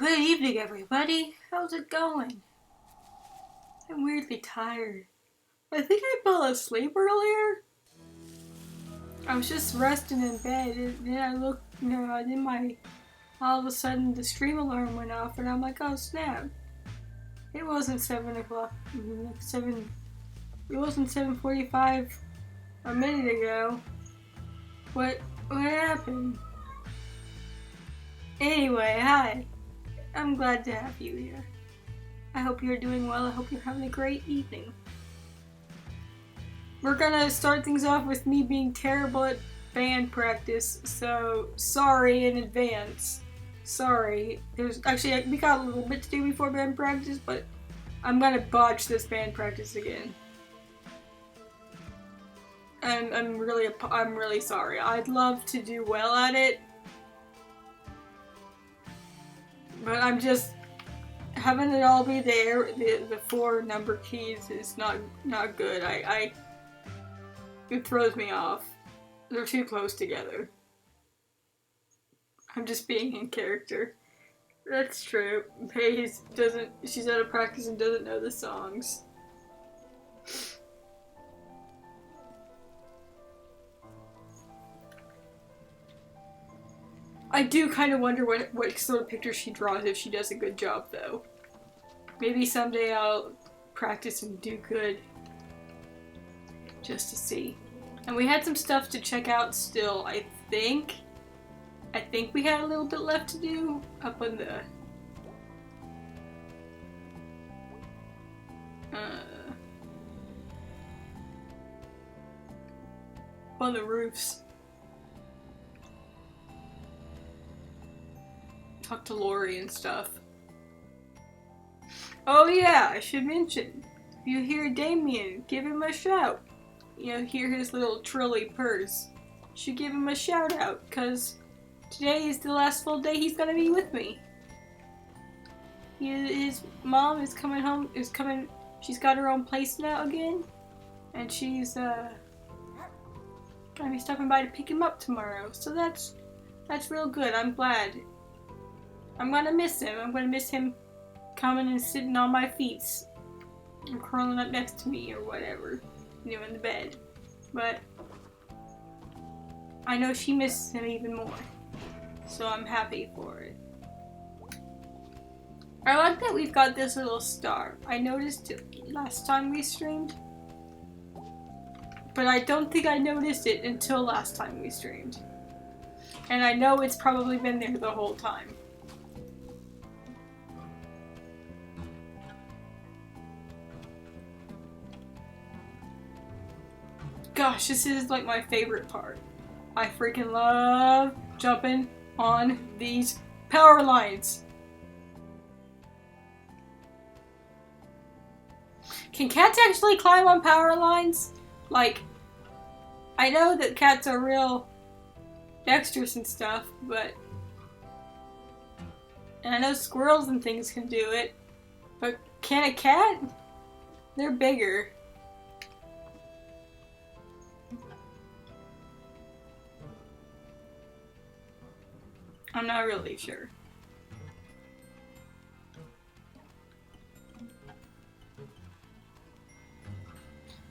Good evening, everybody. How's it going? I'm weirdly tired. I think I fell asleep earlier. I was just resting in bed, and then I looked, and then all of a sudden the stream alarm went off, and I'm like, oh snap. It wasn't 7 o'clock, 7, it wasn't 7:45 a minute ago. What happened? Anyway, hi. I'm glad to have you here. I hope you're doing well. I hope you're having a great evening. We're gonna start things off with me being terrible at band practice, so sorry in advance. Sorry. We got a little bit to do before band practice, but I'm gonna botch this band practice again. And I'm really sorry. I'd love to do well at it, but I'm just having it all be there. The 4 number keys is not good. It throws me off. They're too close together. I'm just being in character. That's true. She's out of practice and doesn't know the songs. I do kind of wonder what sort of picture she draws if she does a good job, though. Maybe someday I'll practice and do good. Just to see. And we had some stuff to check out still, I think. I think we had a little bit left to do up on the roofs. Talk to Lori and stuff. Oh yeah, I should mention. If you hear Damien, give him a shout. Hear his little trilly purrs. Should give him a shout out, cause today is the last full day he's gonna be with me. His mom is coming home, she's got her own place now again. And she's, gonna be stopping by to pick him up tomorrow. So that's real good, I'm glad. I'm gonna miss him. I'm gonna miss him coming and sitting on my feet. Or curling up next to me or whatever. In the bed. But I know she misses him even more. So I'm happy for it. I like that we've got this little star. I noticed it last time we streamed. But I don't think I noticed it until last time we streamed. And I know it's probably been there the whole time. Gosh, this is like my favorite part. I freaking love jumping on these power lines. Can cats actually climb on power lines? Like, I know that cats are real dexterous and stuff, and I know squirrels and things can do it, but can a cat? They're bigger. I'm not really sure.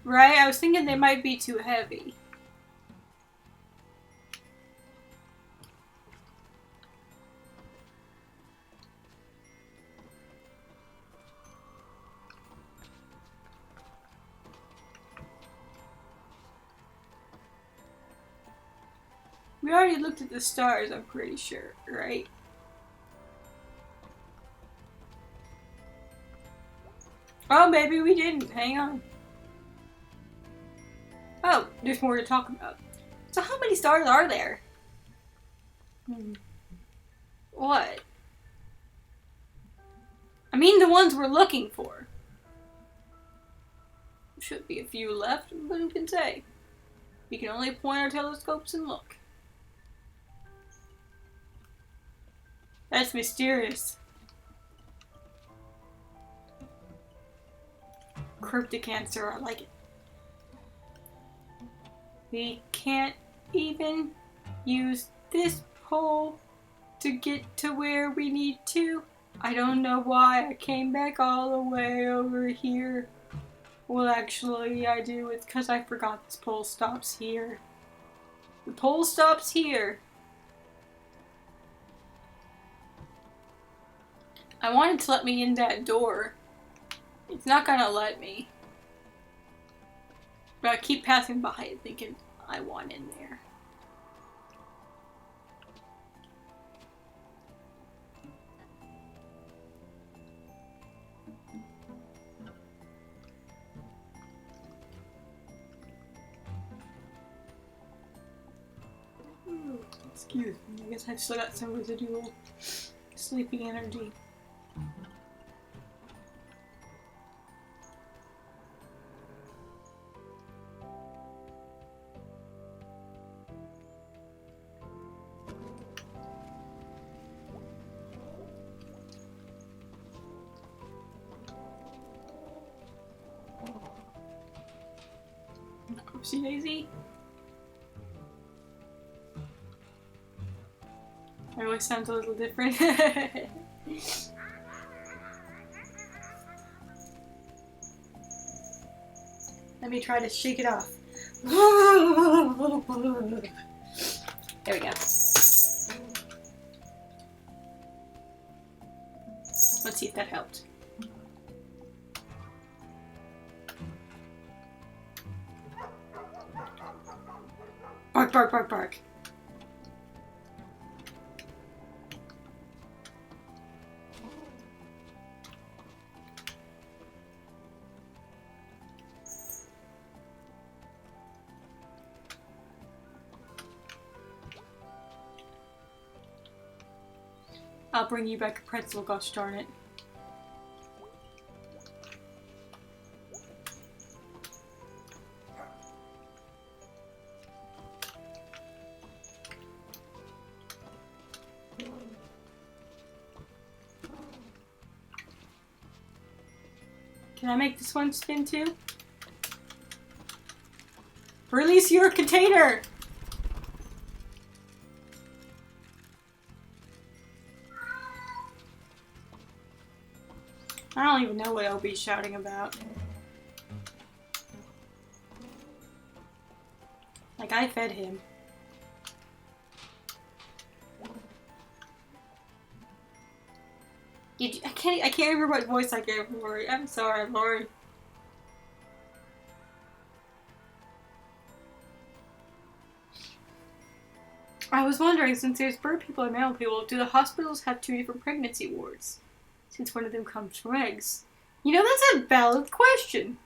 Right? I was thinking they might be too heavy. We already looked at the stars, I'm pretty sure, right? Oh, maybe we didn't. Hang on. Oh, there's more to talk about. So how many stars are there? What? I mean the ones we're looking for. Should be a few left, but who can say? We can only point our telescopes and look. That's mysterious. Cryptic answer, I like it. We can't even use this pole to get to where we need to. I don't know why I came back all the way over here. Well, actually, I do. It's because I forgot this pole stops here. The pole stops here. I wanted to let me in that door. It's not gonna let me. But I keep passing by it thinking I want in there. Excuse me, I guess I've still got some residual sleepy energy. Oopsie daisy. It always sounds a little different. Let me try to shake it off. There we go. Let's see if that helped. Bark, bark, bark, bark. I'll bring you back a pretzel, gosh darn it. Can I make this one spin too? Release your container! I don't even know what LB's shouting about. Like, I fed him. I can't remember what voice I gave Lori. I'm sorry, Lori. I was wondering, since there's bird people and mammal people, do the hospitals have 2 different pregnancy wards? Since one of them comes from eggs. You know, that's a valid question.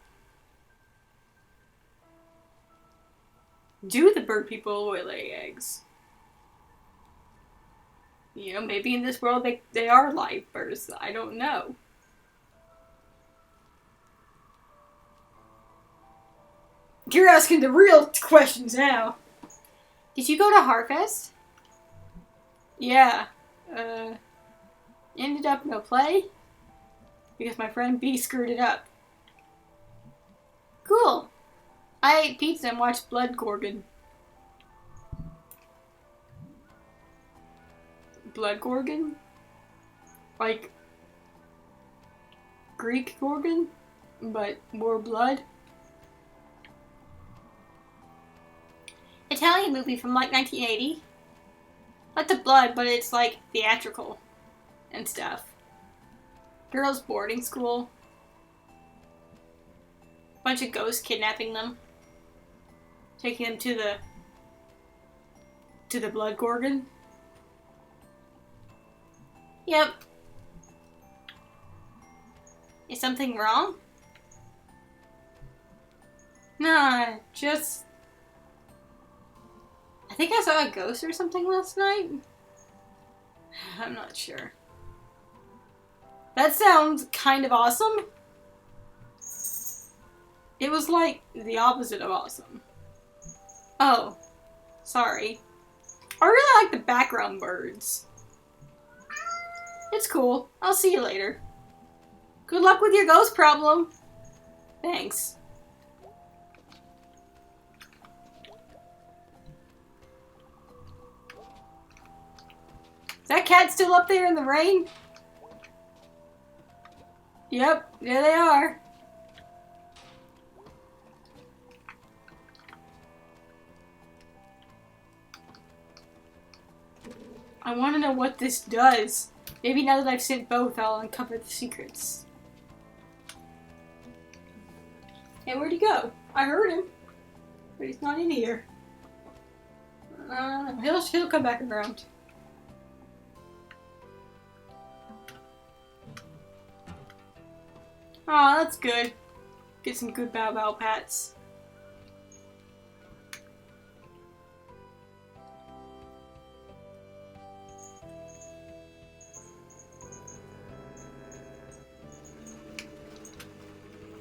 Do the bird people lay eggs? You know, maybe in this world they are live births. I don't know. You're asking the real questions now. Did you go to Harfest? Yeah. Ended up no play. Because my friend B screwed it up. Cool. I ate pizza and watched Blood Gorgon. Blood Gorgon? Like Greek Gorgon? But more blood? Italian movie from like 1980. Not the blood, but it's like theatrical and stuff. Girls' boarding school. Bunch of ghosts kidnapping them. Taking them to the Blood Gorgon. Yep. Is something wrong? Nah, just... I think I saw a ghost or something last night. I'm not sure. That sounds kind of awesome. It was like the opposite of awesome. Oh, sorry. I really like the background birds. It's cool. I'll see you later. Good luck with your ghost problem. Thanks. Is that cat still up there in the rain? Yep, there they are. I want to know what this does. Maybe now that I've sent both, I'll uncover the secrets. And where'd he go? I heard him, but he's not in here. He'll come back around. Aw, that's good. Get some good bow bow pats.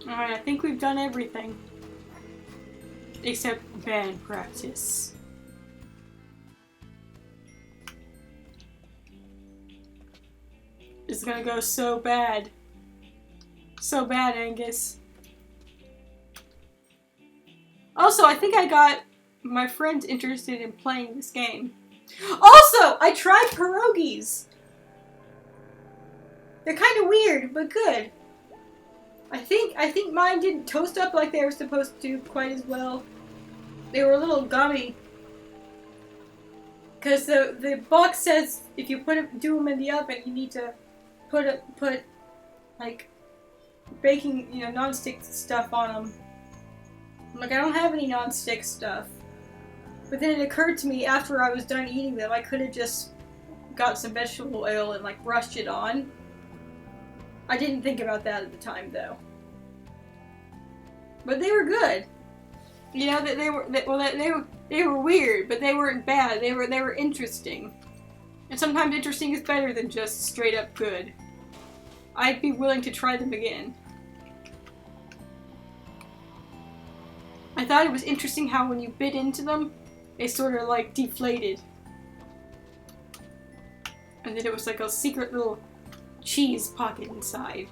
Alright, I think we've done everything. Except band practice. It's gonna go so bad. So bad, Angus. Also, I think I got my friends interested in playing this game. Also, I tried pierogies. They're kind of weird, but good. I think mine didn't toast up like they were supposed to quite as well. They were a little gummy. Because the box says if you do them in the oven, you need to put like baking, non-stick stuff on them. I'm like, I don't have any non-stick stuff. But then it occurred to me after I was done eating them, I could have just got some vegetable oil and like brushed it on. I didn't think about that at the time though. But they were good. They were weird, but they weren't bad. They were interesting. And sometimes interesting is better than just straight up good. I'd be willing to try them again. I thought it was interesting how when you bit into them, they sort of like deflated. And then it was like a secret little cheese pocket inside.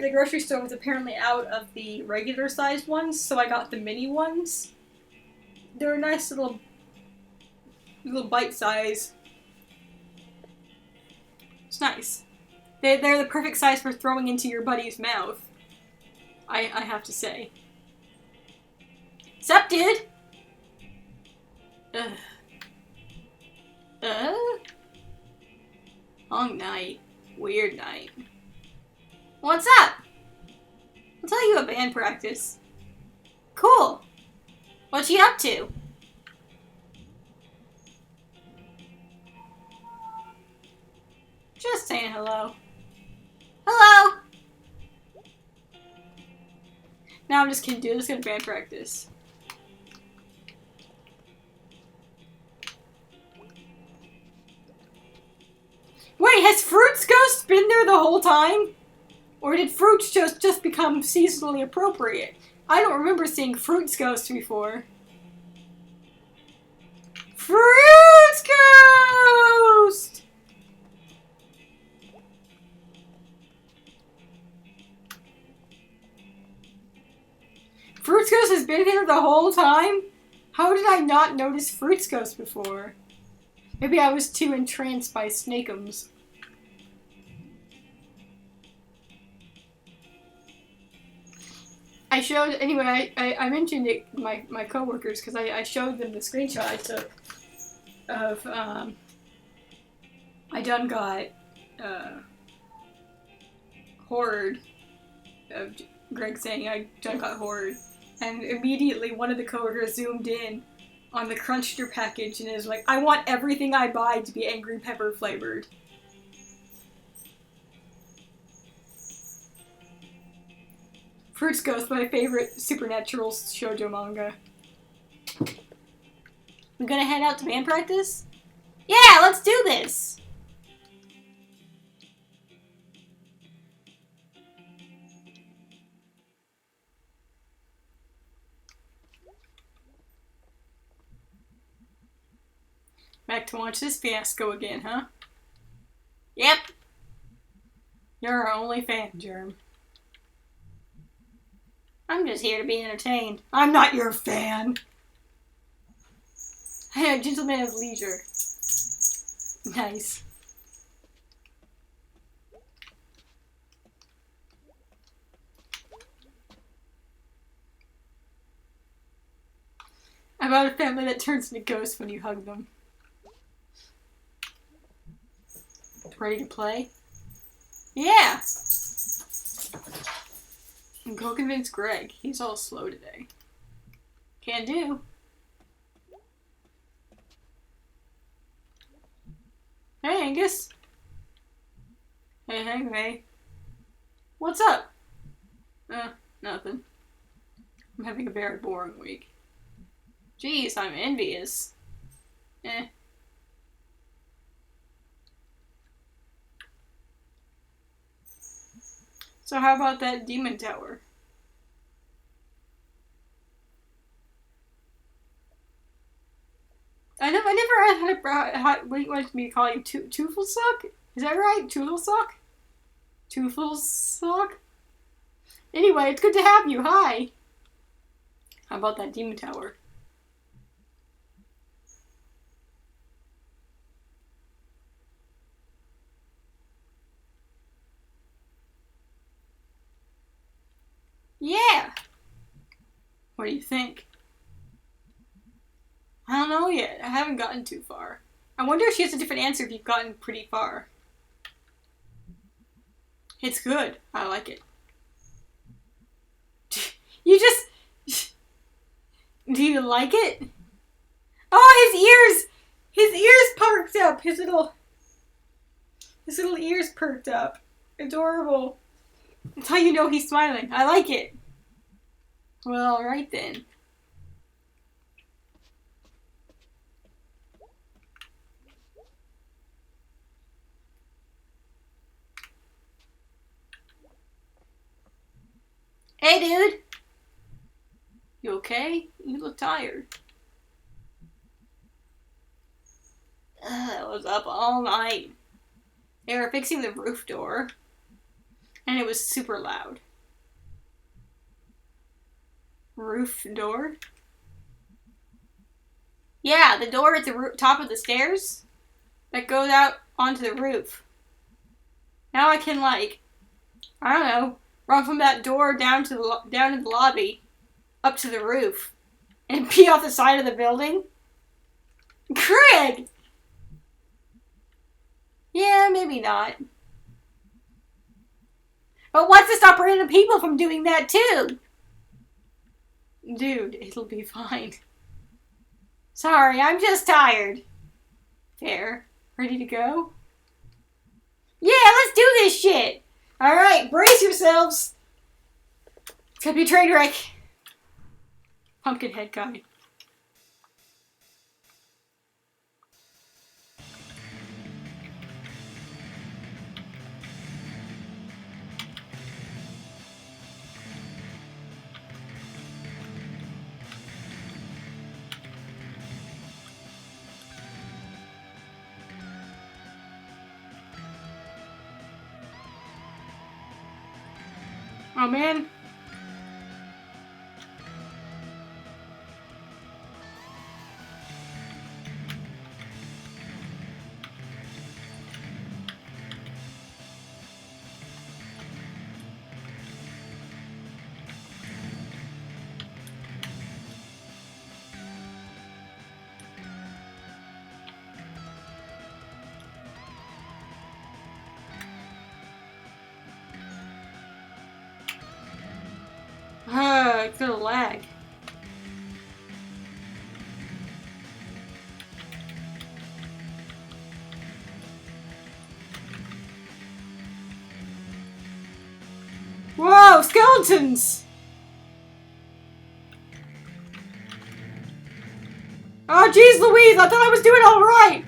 The grocery store was apparently out of the regular sized ones, so I got the mini ones. They're a nice little bite size. It's nice. They're the perfect size for throwing into your buddy's mouth. I have to say. Sup, dude? Long night. Weird night. What's up? I'll tell you about band practice. Cool. What's she up to? Just saying hello. Hello! No, I'm just kidding, dude. I'm just gonna band practice. Wait, has Fruits Ghost been there the whole time? Or did Fruits just become seasonally appropriate? I don't remember seeing Fruits Ghost before. Fruits Ghost! Fruits Ghost has been here the whole time? How did I not notice Fruits Ghost before? Maybe I was too entranced by Snakeums. I mentioned it to my coworkers because I showed them the screenshot I took of, I done got, horrored of Greg saying I done got horrored. And immediately one of the coworkers zoomed in on the Crunchster package and is like, I want everything I buy to be Angry Pepper flavored. Fruits Ghost, my favorite supernatural shoujo manga. We gonna head out to band practice? Yeah, let's do this! Back to watch this fiasco again, huh? Yep. You're our only fan, Germ. I'm just here to be entertained. I'm not your fan. Hey, a gentleman of leisure. Nice. About a family that turns into ghosts when you hug them. Ready to play? Yeah! And go convince Greg. He's all slow today. Can do. Hey, Angus. Hey, Hangway. What's up? Nothing. I'm having a very boring week. Jeez, I'm envious. So how about that demon tower? I never had what do you want me to call you? Tooflesuck? Is that right? Tooflesuck? Tooflesuck? Anyway, it's good to have you. Hi. How about that demon tower? Yeah! What do you think? I don't know yet. I haven't gotten too far. I wonder if she has a different answer if you've gotten pretty far. It's good. I like it. You just... Do you like it? Oh, his ears! His ears perked up! His little ears perked up. Adorable. That's how you know he's smiling. I like it. Well, alright then. Hey, dude! You okay? You look tired. I was up all night. They were fixing the roof door. And it was super loud. Roof door? Yeah, the door at the top of the stairs that goes out onto the roof. Now I can, like, I don't know, run from that door down to the lobby, up to the roof, and pee off the side of the building. Craig! Yeah, maybe not. But what's to stop random people from doing that too? Dude, it'll be fine. Sorry, I'm just tired. Fair. Ready to go? Yeah, let's do this shit! Alright, brace yourselves! It's gonna be a train wreck. Pumpkinhead guy. Oh man. It's gonna lag. Whoa, skeletons! Oh, jeez Louise, I thought I was doing all right!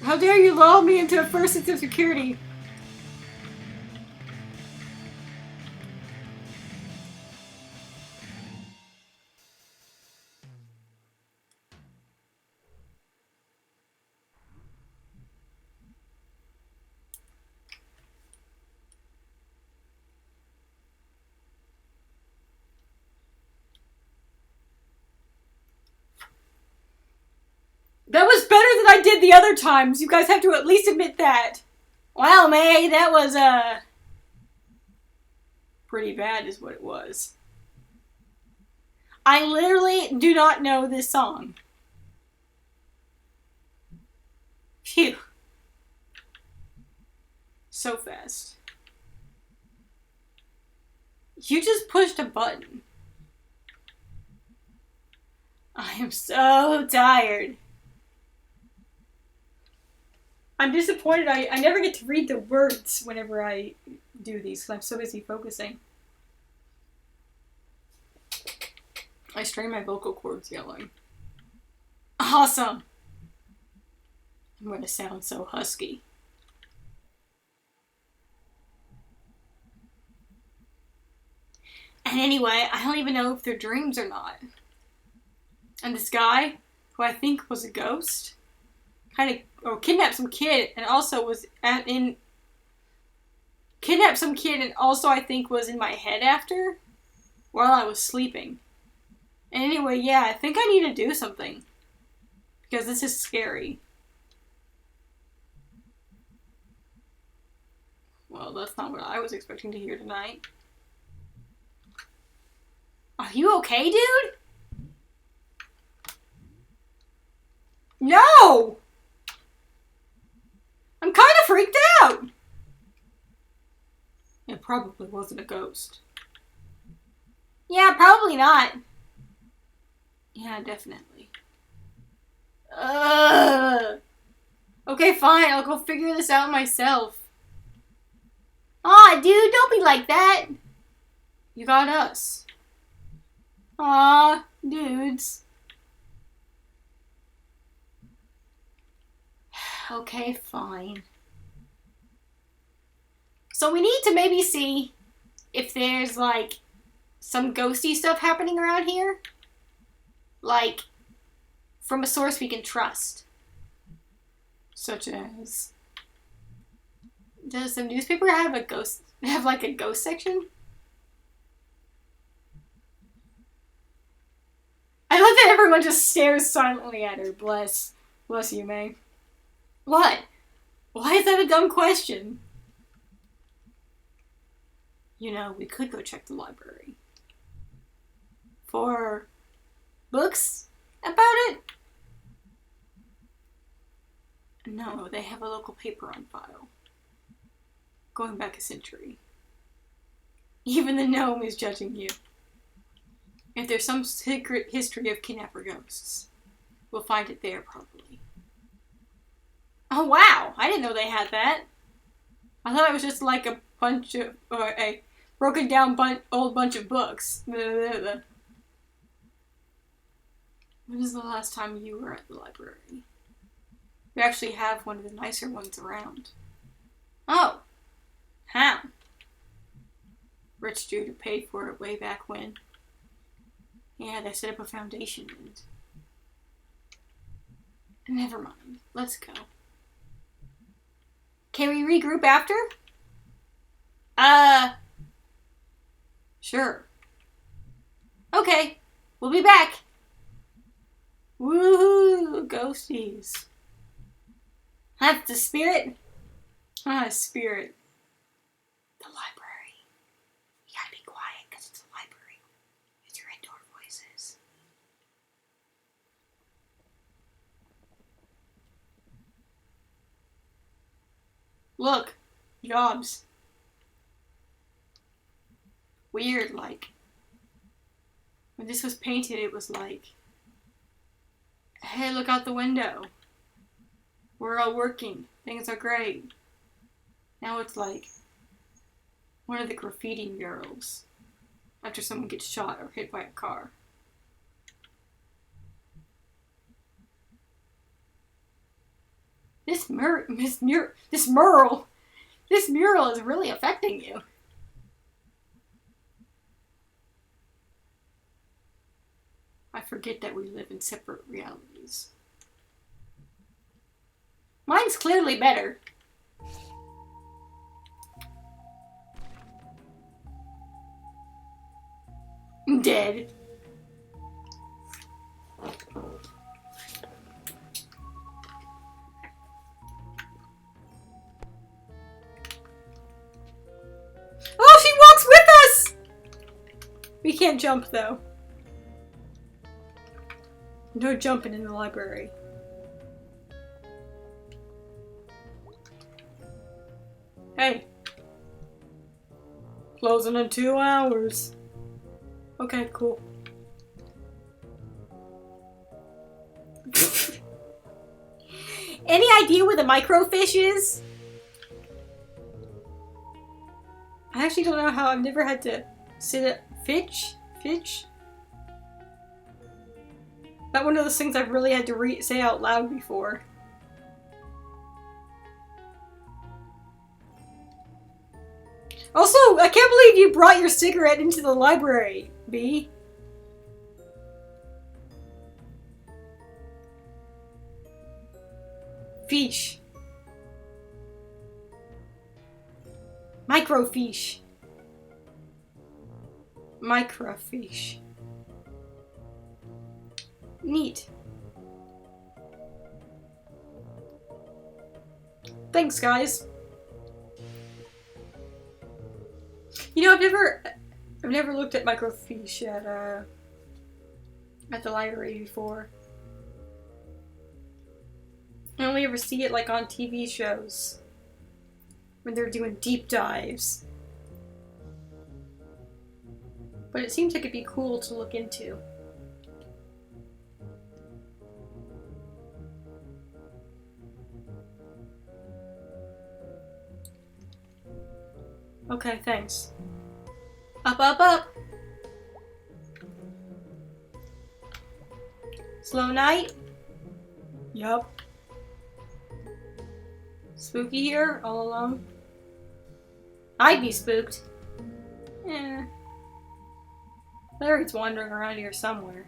How dare you lull me into a first sense of security? the other times. You guys have to at least admit that. Wow, May, that was, pretty bad is what it was. I literally do not know this song. Phew. So fast. You just pushed a button. I am so tired. I'm disappointed I never get to read the words whenever I do these because I'm so busy focusing. I strain my vocal cords yelling. Awesome! I'm gonna sound so husky. And anyway, I don't even know if they're dreams or not. And this guy, who I think was a ghost, kidnapped some kid and also kidnapped some kid and also I think was in my head after while I was sleeping. And anyway, yeah, I think I need to do something because this is scary. Well, that's not what I was expecting to hear tonight. Are you okay, dude? No! I'm kind of freaked out! It probably wasn't a ghost. Yeah, probably not. Yeah, definitely. Okay, fine, I'll go figure this out myself. Aw, dude, don't be like that. You got us. Aw, dudes. Okay, fine. So we need to maybe see if there's, like, some ghosty stuff happening around here. Like, from a source we can trust. Such as... Does the newspaper have a ghost section? I love that everyone just stares silently at her. Bless you, May. What? Why is that a dumb question? You know, we could go check the library. For books about it? No, they have a local paper on file. Going back a century. Even the gnome is judging you. If there's some secret history of kidnapper ghosts, we'll find it there, probably. Oh, wow! I didn't know they had that. I thought it was just like a bunch of, or a broken down old bunch of books. When is the last time you were at the library? We actually have one of the nicer ones around. Oh! How? Rich dude who paid for it way back when. Yeah, they set up a foundation and... Never mind. Let's go. Can we regroup after? Sure. Okay. We'll be back. Woohoo! Ghosties. That's the spirit? Ah, spirit. The library. You gotta be quiet because it's a library. Use your indoor voices. Look. Jobs. Weird, like. When this was painted, it was like, hey, look out the window. We're all working. Things are great. Now it's like one of the graffiti murals after someone gets shot or hit by a car. This mural is really affecting you. I forget that we live in separate realities. Mine's clearly better. I'm dead. We can't jump though. No jumping in the library. Hey. Closing in 2 hours. Okay, cool. Any idea where the microfiche is? I actually don't know how. I've never had to sit at Fitch? Not one of those things I've really had to say out loud before. Also, I can't believe you brought your cigarette into the library, B. Fiche. Microfiche. Microfiche. Neat. Thanks, guys. You know, I've never looked at microfiche at the library before. I only ever see it like on TV shows when they're doing deep dives. But it seems like it'd be cool to look into. Okay, thanks. Up, up, up! Slow night? Yup. Spooky here, all alone? I'd be spooked. Eh. Larry's wandering around here somewhere.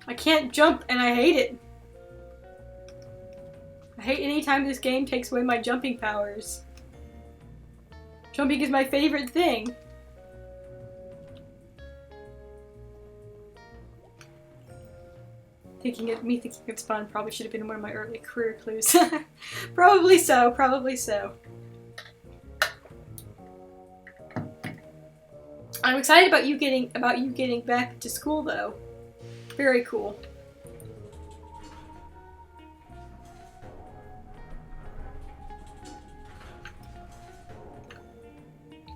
I can't jump and I hate it. I hate any time this game takes away my jumping powers. Jumping is my favorite thing. Thinking it's fun probably should have been one of my early career clues. Probably so, probably so. I'm excited about you getting back to school though. Very cool.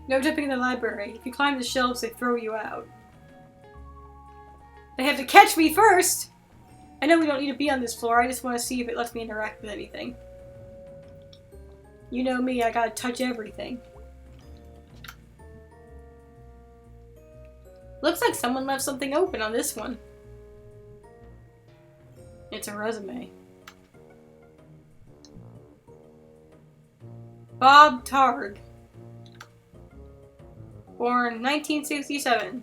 No jumping in the library. If you climb the shelves, they throw you out. They have to catch me first! I know we don't need to be on this floor, I just want to see if it lets me interact with anything. You know me, I gotta touch everything. Looks like someone left something open on this one. It's a resume. Bob Targ. Born 1967.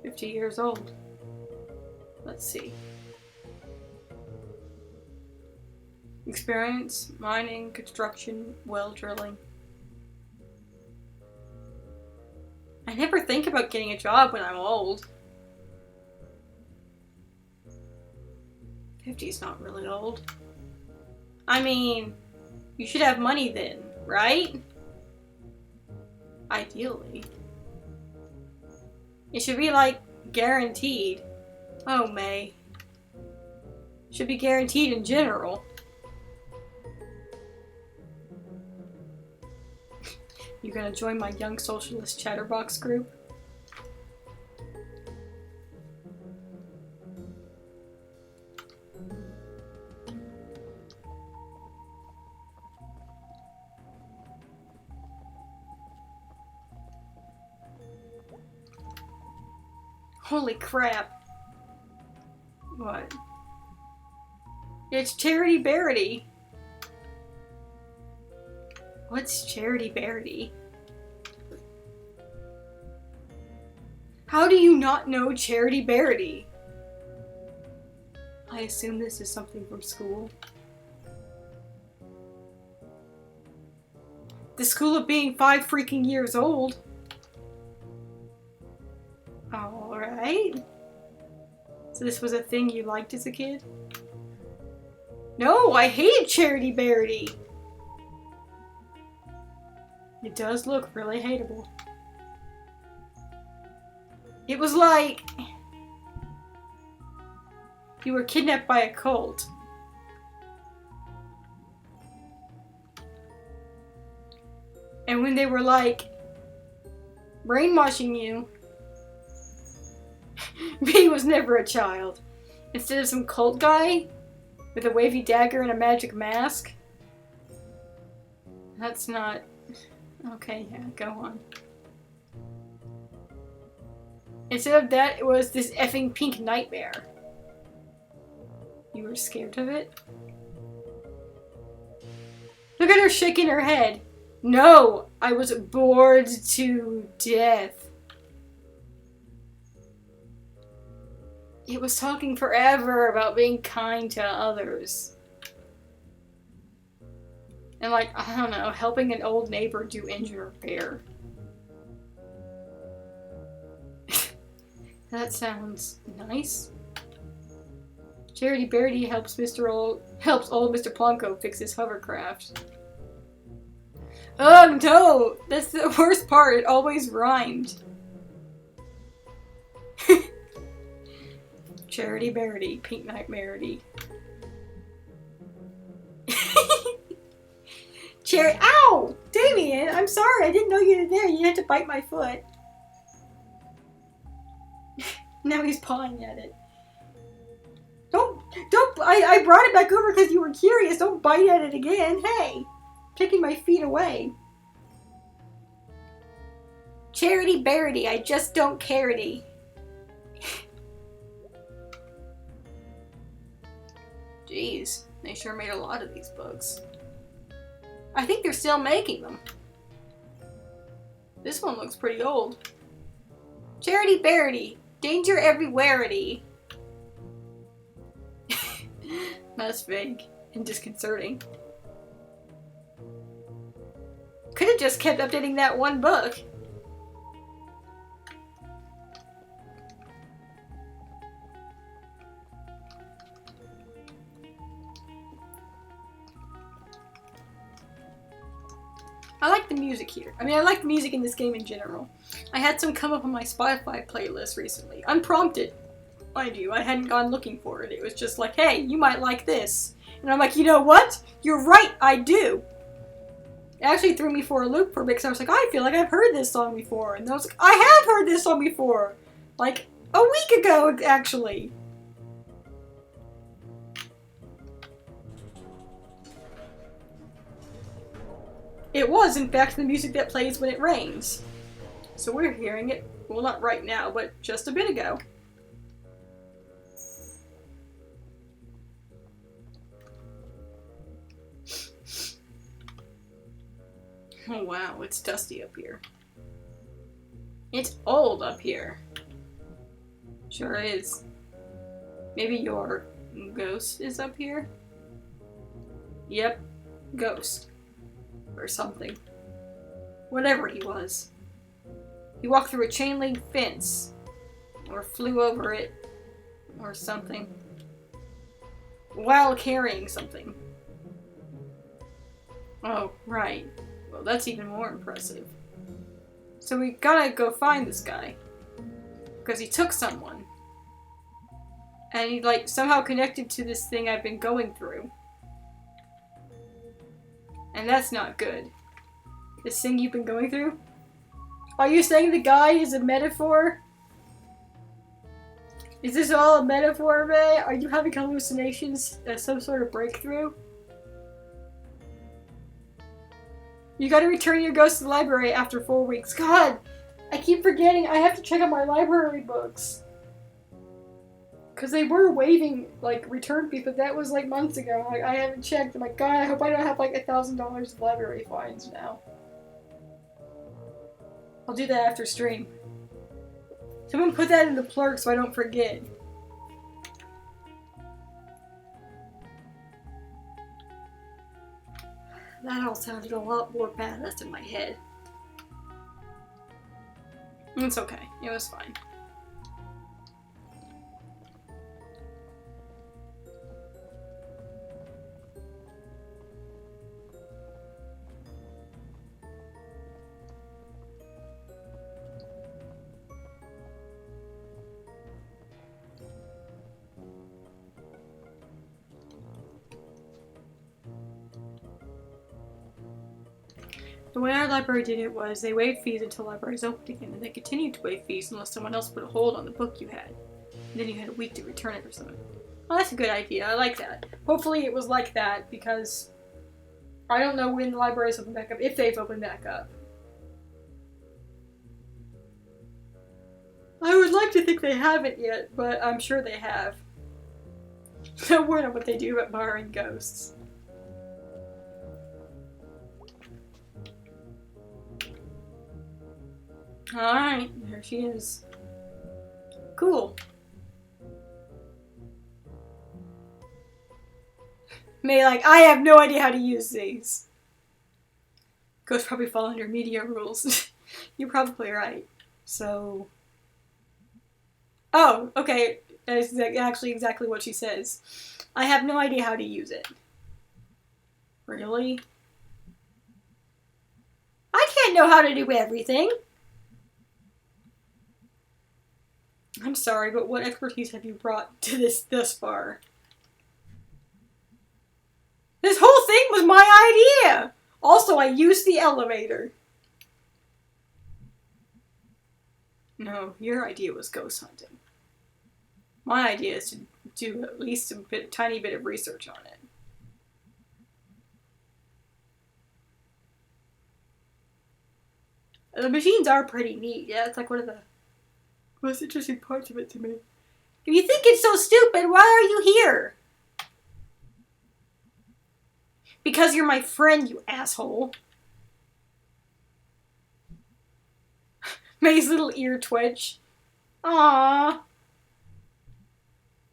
50 years old. Let's see. Experience, mining, construction, well drilling. I never think about getting a job when I'm old. 50's not really old. I mean, you should have money then, right? Ideally. It should be like guaranteed. Oh, May. Should be guaranteed in general. You gonna join my Young Socialist Chatterbox group? Holy crap. What? It's Charity Bearity. What's Charity Bearity? How do you not know Charity Bearity? I assume this is something from school. The school of being 5 freaking years old. Alright. So this was a thing you liked as a kid? No, I hated Charity Bearity. It does look really hateable. It was like you were kidnapped by a cult. And when they were like brainwashing you, B was never a child. Instead of some cult guy with a wavy dagger and a magic mask. That's not... Okay, yeah, go on. Instead of that, it was this effing pink nightmare. You were scared of it? Look at her shaking her head. No, I was bored to death. It was talking forever about being kind to others. And like, I don't know, helping an old neighbor do engine repair. That sounds nice. Charity Bearity helps old Mr. Plonko fix his hovercraft. Oh no! That's the worst part, it always rhymed. Charity Bearity, Pink Nightmarity. Ow! Damien, I'm sorry, I didn't know you were there. You had to bite my foot. Now he's pawing at it. Don't, I brought it back over because you were curious. Don't bite at it again. Hey, taking my feet away. Charity Bearity, I just don't carity. Jeez, they sure made a lot of these books. I think they're still making them. This one looks pretty old. Charity Bearity, danger everywhere-ity. That's vague and disconcerting. Could have just kept updating that one book. I like the music here. I mean, I like the music in this game in general. I had some come up on my Spotify playlist recently. Unprompted, mind you. I hadn't gone looking for it. It was just like, hey, you might like this. And I'm like, you know what? You're right, I do. It actually threw me for a loop for a bit because I was like, I feel like I've heard this song before. And I was like, I have heard this song before. Like, a week ago, actually. It was, in fact, the music that plays when it rains. So we're hearing it, well, not right now, but just a bit ago. Oh wow, it's dusty up here. It's old up here. Sure is. Maybe your ghost is up here? Yep, ghost. Or something. Whatever he was. He walked through a chain link fence. Or flew over it. Or something. While carrying something. Oh, right. Well, that's even more impressive. So we gotta go find this guy. Because he took someone. And he, like, somehow connected to this thing I've been going through. And that's not good. This thing you've been going through? Are you saying the guy is a metaphor? Is this all a metaphor, May? Are you having hallucinations? Some sort of breakthrough? You gotta return your ghost to the library after 4 weeks. God! I keep forgetting. I have to check out my library books. Because they were waiving, like, return fees, but that was, like, months ago. Like, I haven't checked. I'm like, God, I hope I don't have, like, $1,000 of library fines now. I'll do that after stream. Someone put that in the plurk so I don't forget. That all sounded a lot more badass in my head. It's okay. It was fine. The way our library did it was they waived fees until libraries opened again, and they continued to waive fees unless someone else put a hold on the book you had. And then you had a week to return it or something. Well, that's a good idea. I like that. Hopefully it was like that, because I don't know when the libraries open back up, if they've opened back up. I would like to think they haven't yet, but I'm sure they have. No word on what they do about borrowing ghosts. Alright, there she is. Cool. May, like, I have no idea how to use these. Ghosts probably fall under media rules. You're probably right. So... Oh, okay. That is actually exactly what she says. I have no idea how to use it. Really? I can't know how to do everything! I'm sorry, but what expertise have you brought to this thus far? This whole thing was my idea! Also, I used the elevator. No, your idea was ghost hunting. My idea is to do at least a tiny bit of research on it. The machines are pretty neat. Yeah, it's like one of the most interesting parts of it to me. If you think it's so stupid, why are you here? Because you're my friend, you asshole. May's little ear twitch. Aww.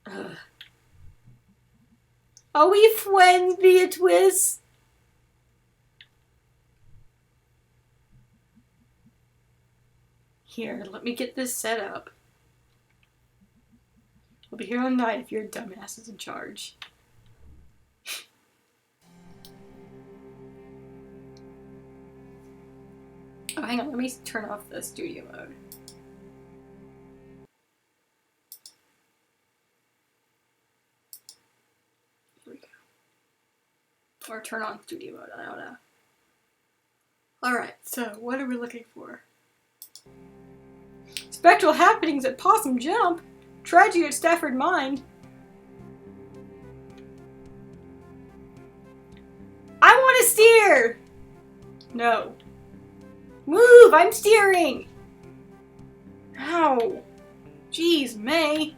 Ugh. Are we friends, Beatrice? Here, let me get this set up. We'll be here all night if your dumbass is in charge. Oh, hang on, let me turn off the studio mode. Here we go. Or turn on studio mode, I don't know. Alright, so what are we looking for? Spectral happenings at Possum Jump. Tragedy at Stafford Mine. I want to steer! No. Move! I'm steering! Ow. Jeez, May.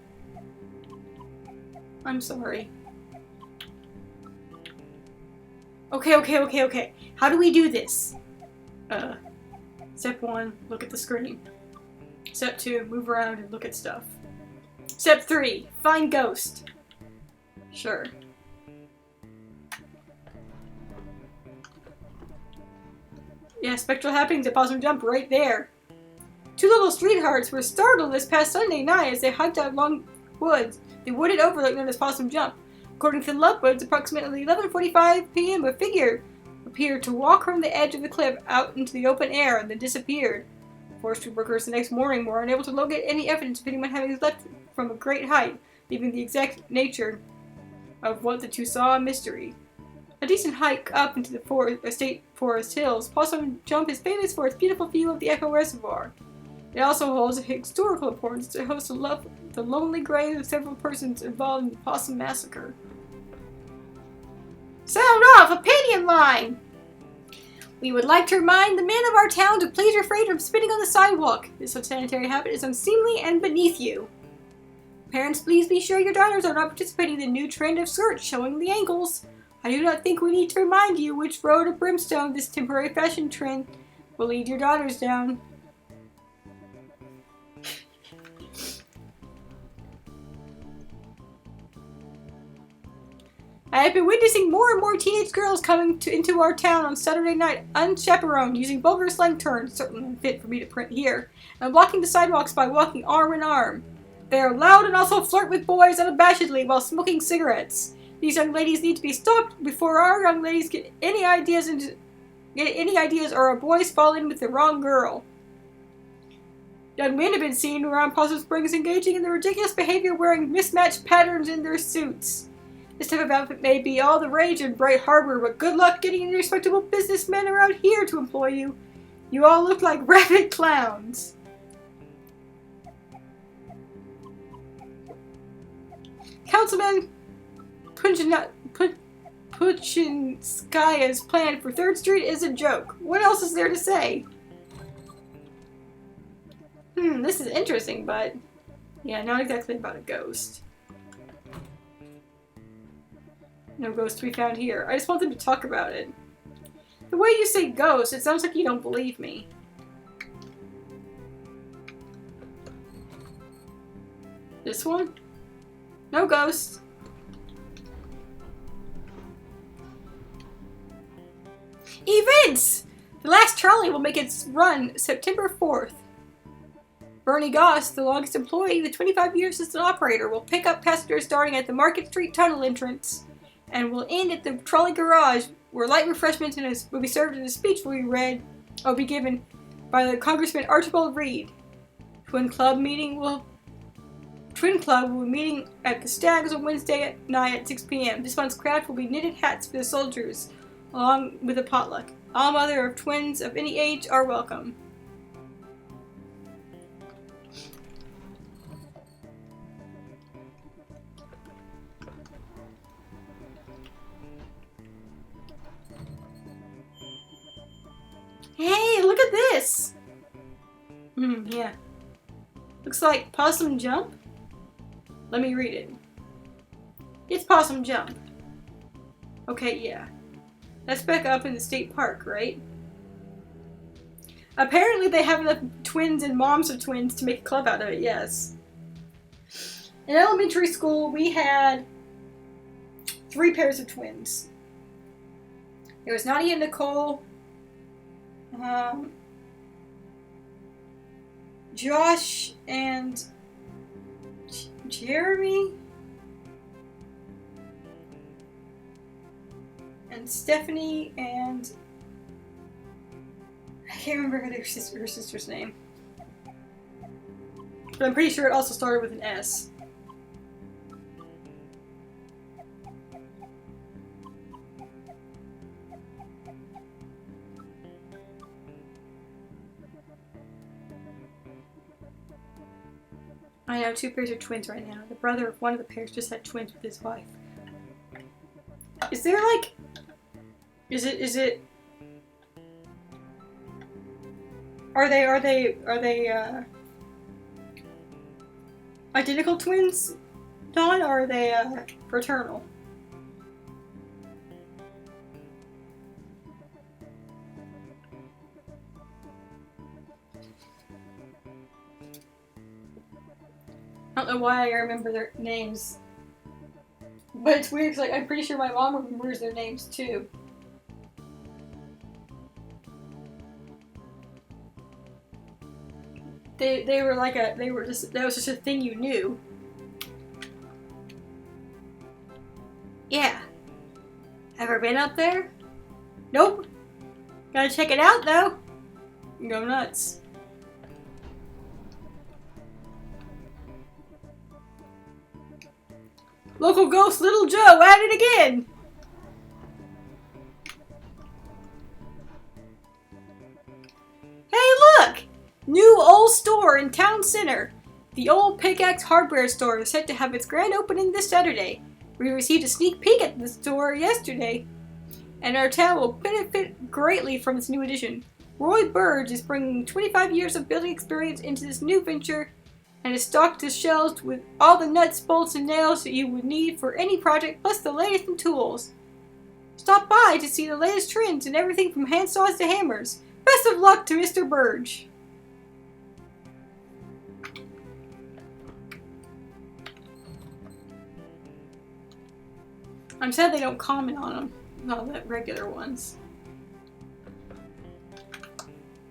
I'm sorry. Okay. How do we do this? Step 1, look at the screen. Step 2, move around and look at stuff. Step 3, find ghost. Sure. Yeah, spectral happenings at Possum Jump right there. Two little streethearts were startled this past Sunday night as they hiked out along the wooded overlook known as Possum Jump. According to the Lovewoods, approximately 11:45 p.m. a figure appeared to walk from the edge of the cliff out into the open air and then disappeared. Forestry workers the next morning were unable to locate any evidence of anyone having left from a great height, leaving the exact nature of what the two saw a mystery. A decent hike up into the state forest hills, Possum Jump is famous for its beautiful view of the Echo Reservoir. It also holds a historical importance to host the lonely grave of several persons involved in the Possum Massacre. Sound off! Opinion line! We would like to remind the men of our town to please refrain from spitting on the sidewalk. This unsanitary habit is unseemly and beneath you. Parents, please be sure your daughters are not participating in the new trend of skirts showing the ankles. I do not think we need to remind you which road of brimstone this temporary fashion trend will lead your daughters down. I have been witnessing more and more teenage girls coming into our town on Saturday night unchaperoned, using vulgar slang terms, certainly unfit for me to print here, and blocking the sidewalks by walking arm in arm. They are loud and also flirt with boys unabashedly while smoking cigarettes. These young ladies need to be stopped before our young ladies get any ideas or our boys fall in with the wrong girl. Young men have been seen around Possum Springs engaging in the ridiculous behavior wearing mismatched patterns in their suits. This type of outfit may be all the rage in Bright Harbor, but good luck getting any respectable businessmen around here to employ you. You all look like rabid clowns. Councilman Puchinskaya's plan for 3rd Street is a joke. What else is there to say? This is interesting, but yeah, not exactly about a ghost. No ghost to be found here. I just want them to talk about it. The way you say ghost, it sounds like you don't believe me. This one? No ghost. Events! The last trolley will make its run September 4th. Bernie Goss, the longest employee with 25 years as an operator, will pick up passengers starting at the Market Street tunnel entrance and will end at the trolley garage, where light refreshments will be served and a speech will be given by the Congressman Archibald Reed. Twin Club will be meeting at the Stags on Wednesday night at 6 p.m. This month's craft will be knitted hats for the soldiers, along with a potluck. All mother of twins of any age are welcome. Hey, look at this! Yeah. Looks like Possum Jump? Let me read it. It's Possum Jump. Okay, yeah. That's back up in the state park, right? Apparently they have enough twins and moms of twins to make a club out of it, yes. In elementary school, we had 3 pairs of twins. There was Nadia and Nicole, Josh and Jeremy, and Stephanie, and I can't remember her sister's name, but I'm pretty sure it also started with an S. I know 2 pairs of twins right now. The brother of one of the pairs just had twins with his wife. Is there like... Is it... Are they identical twins, Dawn, or are they fraternal? I don't know why I remember their names, but it's weird because I'm pretty sure my mom remembers their names too. They were like that was just a thing you knew. Yeah. Ever been up there? Nope. Gotta check it out though. Go nuts. Local ghost Little Joe at it again! Hey look! New old store in town center. The old Pickaxe Hardware store is set to have its grand opening this Saturday. We received a sneak peek at the store yesterday, and our town will benefit greatly from its new addition. Roy Burge is bringing 25 years of building experience into this new venture, and is stocked the shelves with all the nuts, bolts, and nails that you would need for any project, plus the latest in tools. Stop by to see the latest trends and everything from handsaws to hammers. Best of luck to Mr. Burge. I'm sad they don't comment on them, not the regular ones.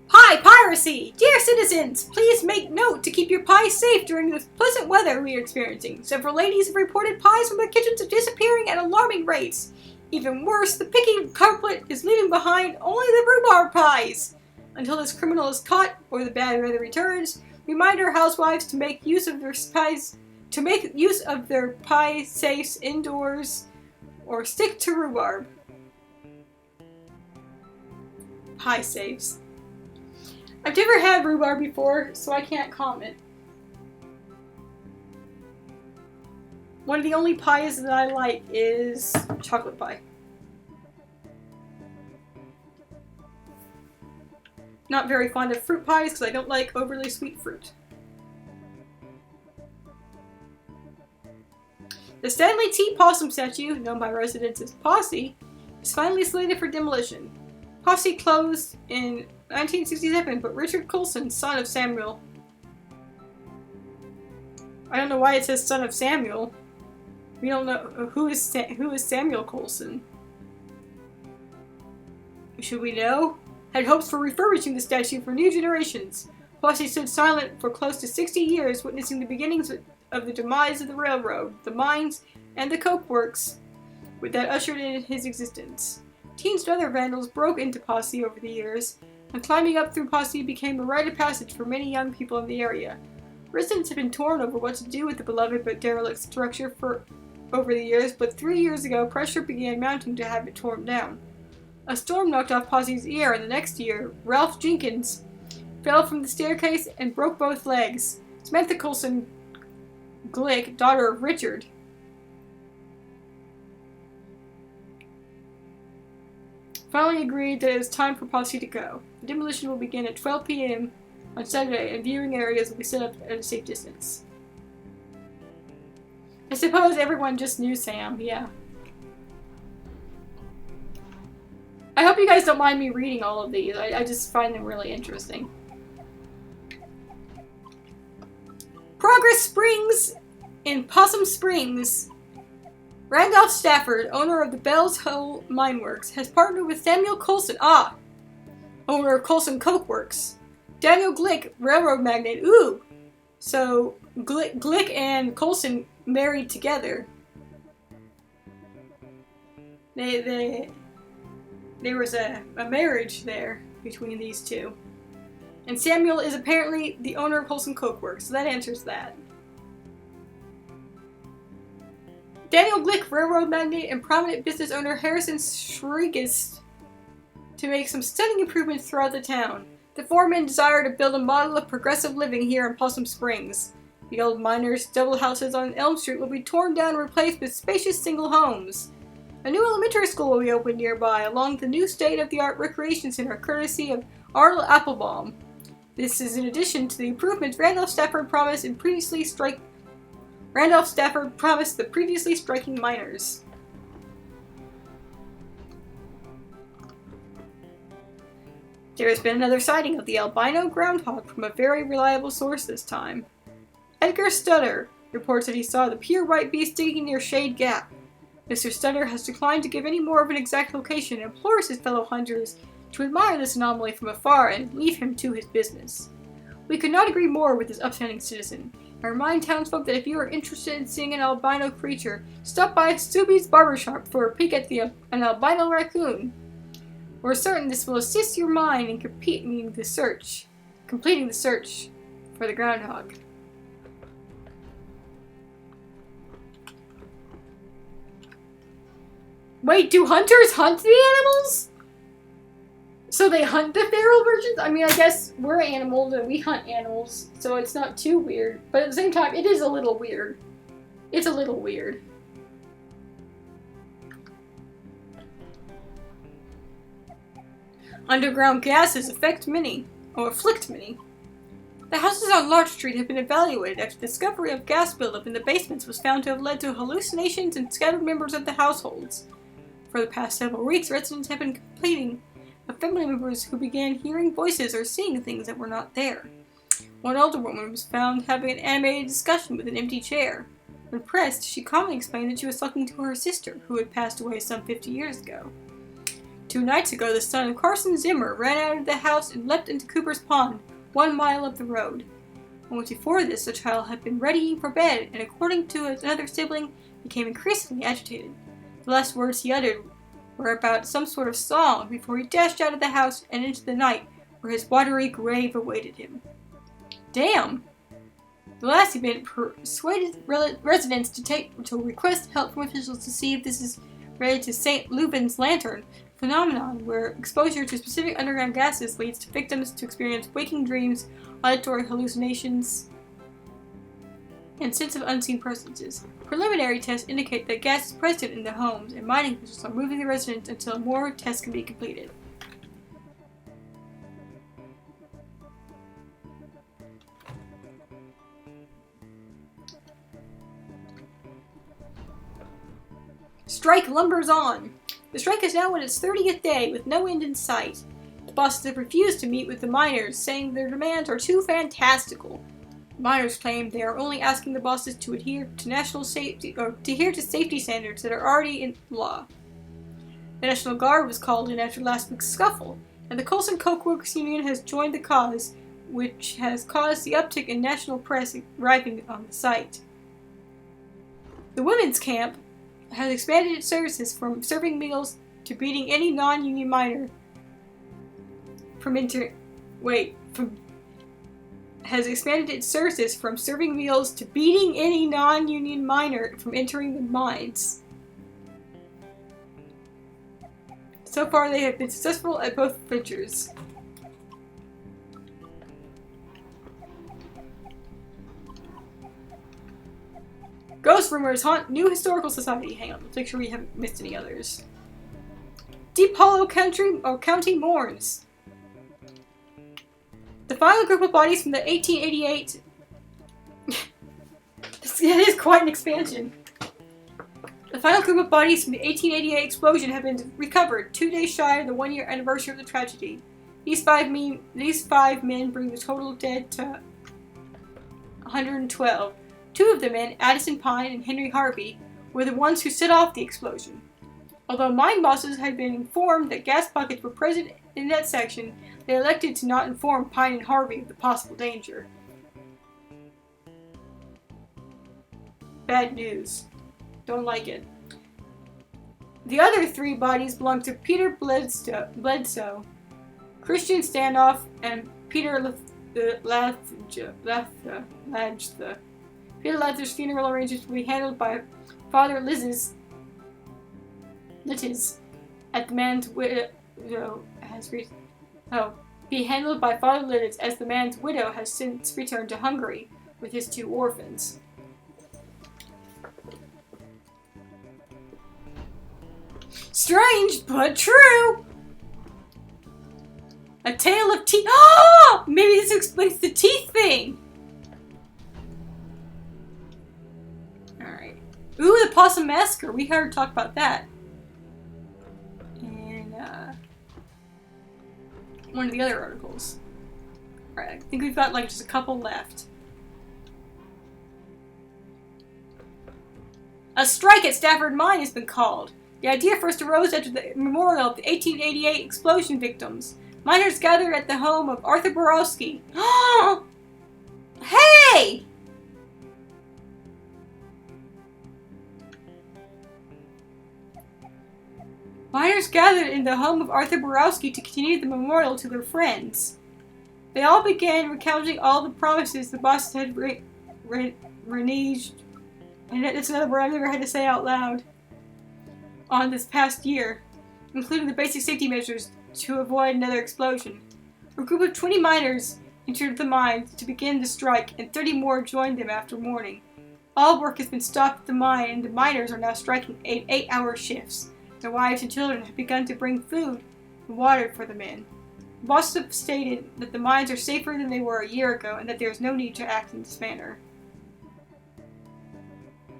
Pie piracy! Dear citizens, please make note to keep your pies safe during the pleasant weather we are experiencing. Several ladies have reported pies from their kitchens are disappearing at alarming rates. Even worse, the picky culprit is leaving behind only the rhubarb pies. Until this criminal is caught or the bad weather returns, remind our housewives to make use of their pie safes indoors or stick to rhubarb. Pie saves. I've never had rhubarb before, so I can't comment. One of the only pies that I like is chocolate pie. Not very fond of fruit pies because I don't like overly sweet fruit. The Stanley T. Possum statue, known by residents as Posse, is finally slated for demolition. Posse closed in 1967, but Richard Coulson, son of Samuel. I don't know why it says son of Samuel. We don't know who is Samuel Coulson. Should we know? Had hopes for refurbishing the statue for new generations. Posse stood silent for close to 60 years, witnessing the beginnings of the demise of the railroad, the mines, and the coke works that ushered in his existence. Teens and other vandals broke into Posse over the years, and climbing up through Posse became a rite of passage for many young people in the area. Residents have been torn over what to do with the beloved but derelict structure over the years, but 3 years ago pressure began mounting to have it torn down. A storm knocked off Posse's ear, and the next year, Ralph Jenkins fell from the staircase and broke both legs. Samantha Coulson Glick, daughter of Richard, finally agreed that it was time for Posse to go. The demolition will begin at 12 p.m. on Saturday, and viewing areas will be set up at a safe distance. I suppose everyone just knew Sam, yeah. I hope you guys don't mind me reading all of these. I just find them really interesting. Progress Springs in Possum Springs. Randolph Stafford, owner of the Bell's Hole Mine Works, has partnered with Samuel Coulson, owner of Coulson Coke Works. Daniel Glick, railroad magnate, so Glick and Coulson married together. There was a marriage there between these two. And Samuel is apparently the owner of Coulson Coke Works, so that answers that. Daniel Glick, railroad magnate and prominent business owner Harrison Schreigist to make some stunning improvements throughout the town. The four men desire to build a model of progressive living here in Possum Springs. The old miners' double houses on Elm Street will be torn down and replaced with spacious single homes. A new elementary school will be opened nearby, along the new state-of-the-art recreation center, courtesy of Arnold Applebaum. This is in addition to the improvements Randolph Stafford promised the previously striking miners. There has been another sighting of the albino groundhog from a very reliable source this time. Edgar Stutter reports that he saw the pure white beast digging near Shade Gap. Mr. Stutter has declined to give any more of an exact location and implores his fellow hunters to admire this anomaly from afar and leave him to his business. We could not agree more with this upstanding citizen. I remind townsfolk that if you are interested in seeing an albino creature, stop by Stubby's Barbershop for a peek at an albino raccoon. We're certain this will assist your mind in completing the search for the groundhog. Wait, do hunters hunt the animals? So they hunt the feral versions? I mean, I guess we're animals and we hunt animals, so it's not too weird. But at the same time, it is a little weird. It's a little weird. Underground gases afflict many. The houses on Larch Street have been evaluated after the discovery of gas buildup in the basements was found to have led to hallucinations in scattered members of the households. For the past several weeks, residents have been complaining of family members who began hearing voices or seeing things that were not there. One older woman was found having an animated discussion with an empty chair. When pressed, she calmly explained that she was talking to her sister, who had passed away some 50 years ago. 2 nights ago, the son of Carson Zimmer ran out of the house and leapt into Cooper's Pond, 1 mile up the road. Moments before this, the child had been readying for bed, and according to another sibling, became increasingly agitated. The last words he uttered were about some sort of song before he dashed out of the house and into the night, where his watery grave awaited him. Damn! The last event persuaded residents to request help from officials to see if this is related to St. Leuven's lantern phenomenon, where exposure to specific underground gases leads to victims to experience waking dreams, auditory hallucinations, and sense of unseen presences. Preliminary tests indicate that gas is present in the homes, and mining officials are moving the residents until more tests can be completed. Strike lumbers on. The strike is now in its 30th day with no end in sight. The bosses have refused to meet with the miners, saying their demands are too fantastical. Miners claim they are only asking the bosses to adhere to national safety or to adhere to safety standards that are already in law. The National Guard was called in after last week's scuffle, and the Coulson Coke Workers Union has joined the cause, which has caused the uptick in national press arriving on the site. The women's camp has expanded its services from serving meals to beating any non-union miner has expanded its services from serving meals to beating any non-union miner from entering the mines. So far, they have been successful at both ventures. Ghost rumors haunt New Historical Society. Hang on, let's make sure we haven't missed any others. Deep Hollow County mourns. The final group of bodies from the 1888... That is quite an expansion. The final group of bodies from the 1888 explosion have been recovered, 2 days shy of the 1-year anniversary of the tragedy. These five men bring the total dead to 112. 2 of the men, Addison Pine and Henry Harvey, were the ones who set off the explosion. Although mine bosses had been informed that gas pockets were present in that section, they elected to not inform Pine and Harvey of the possible danger. Bad news. Don't like it. The other 3 bodies belong to Peter Bledsoe, Christian Standoff, and Peter Latha. Peter Latha's funeral arrangements will be handled by Father Liz at the man's widow as the man's widow has since returned to Hungary with his 2 orphans. Strange, but true! A tale of teeth. Oh! Maybe this explains the teeth thing! Alright. Ooh, the Possum Massacre. We heard talk about that. And, one of the other articles. Alright, I think we've got, just a couple left. A strike at Stafford Mine has been called. The idea first arose after the memorial of the 1888 explosion victims. Miners gathered at the home of Arthur Borowski. Hey! Miners gathered in the home of Arthur Borowski to continue the memorial to their friends. They all began recounting all the promises the bosses had reneged, and that's another word I've never had to say out loud, on this past year, including the basic safety measures to avoid another explosion. A group of 20 miners entered the mine to begin the strike, and 30 more joined them after morning. All work has been stopped at the mine, and the miners are now striking 8-hour shifts. Their wives and children have begun to bring food and water for the men. The bosses have stated that the mines are safer than they were a year ago, and that there is no need to act in this manner.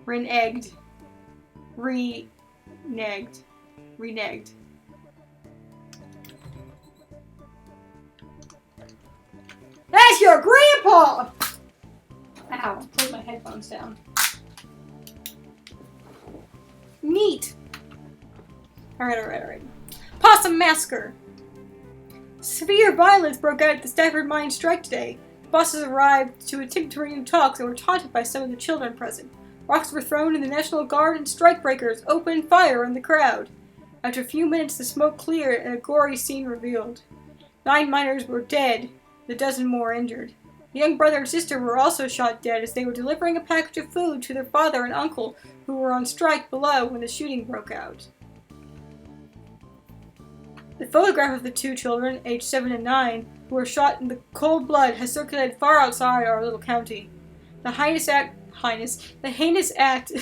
Reneged. That's your grandpa! Ow, put my headphones down. Neat. Alright. Possum Massacre. Severe violence broke out at the Stafford Mine strike today. The bosses arrived to attempt to renew talks and were taunted by some of the children present. Rocks were thrown and the National Guard and strikebreakers opened fire on the crowd. After a few minutes, the smoke cleared and a gory scene revealed. 9 miners were dead, and a dozen more injured. The young brother and sister were also shot dead as they were delivering a package of food to their father and uncle, who were on strike below when the shooting broke out. The photograph of the two children, aged 7 and 9, who were shot in the cold blood has circulated far outside our little county. The heinous act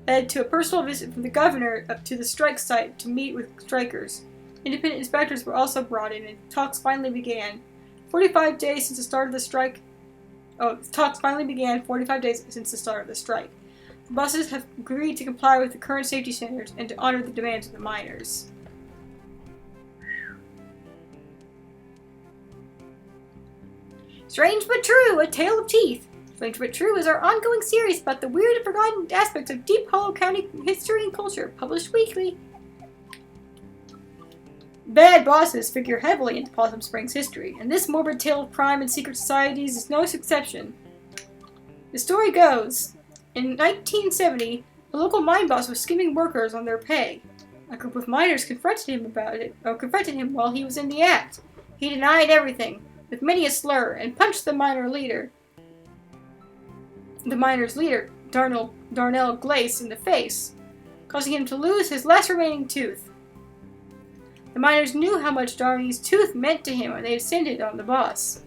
led to a personal visit from the governor up to the strike site to meet with strikers. Independent inspectors were also brought in, and talks finally began. 45 days since the start of the strike. Talks finally began 45 days since the start of the strike. The bosses have agreed to comply with the current safety standards and to honor the demands of the miners. Strange but True, A Tale of Teeth. Strange but True is our ongoing series about the weird and forgotten aspects of Deep Hollow County history and culture, published weekly. Bad bosses figure heavily into Possum Springs history, and this morbid tale of crime and secret societies is no exception. The story goes, in 1970, a local mine boss was skimming workers on their pay. A group of miners confronted him while he was in the act. He denied everything, with many a slur, and punched the miner's leader, Darnell Glace, in the face, causing him to lose his last remaining tooth. The miners knew how much Darnell's tooth meant to him, and they descended on the boss.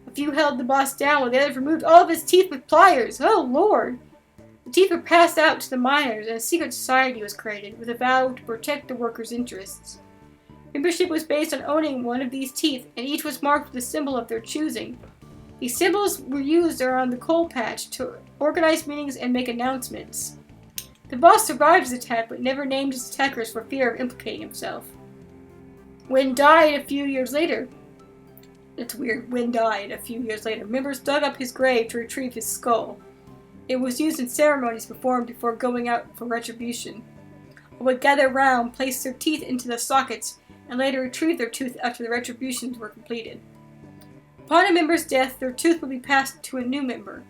A few held the boss down, while the others removed all of his teeth with pliers. Oh, Lord! The teeth were passed out to the miners, and a secret society was created, with a vow to protect the workers' interests. Membership was based on owning one of these teeth, and each was marked with a symbol of their choosing. These symbols were used around the coal patch to organize meetings and make announcements. The boss survived his attack, but never named his attackers for fear of implicating himself. Wynn died a few years later. It's weird, Wynn died a few years later. Members dug up his grave to retrieve his skull. It was used in ceremonies performed before going out for retribution. All would gather round, place their teeth into the sockets, and later retrieve their tooth after the retributions were completed. Upon a member's death, their tooth would be passed to a new member.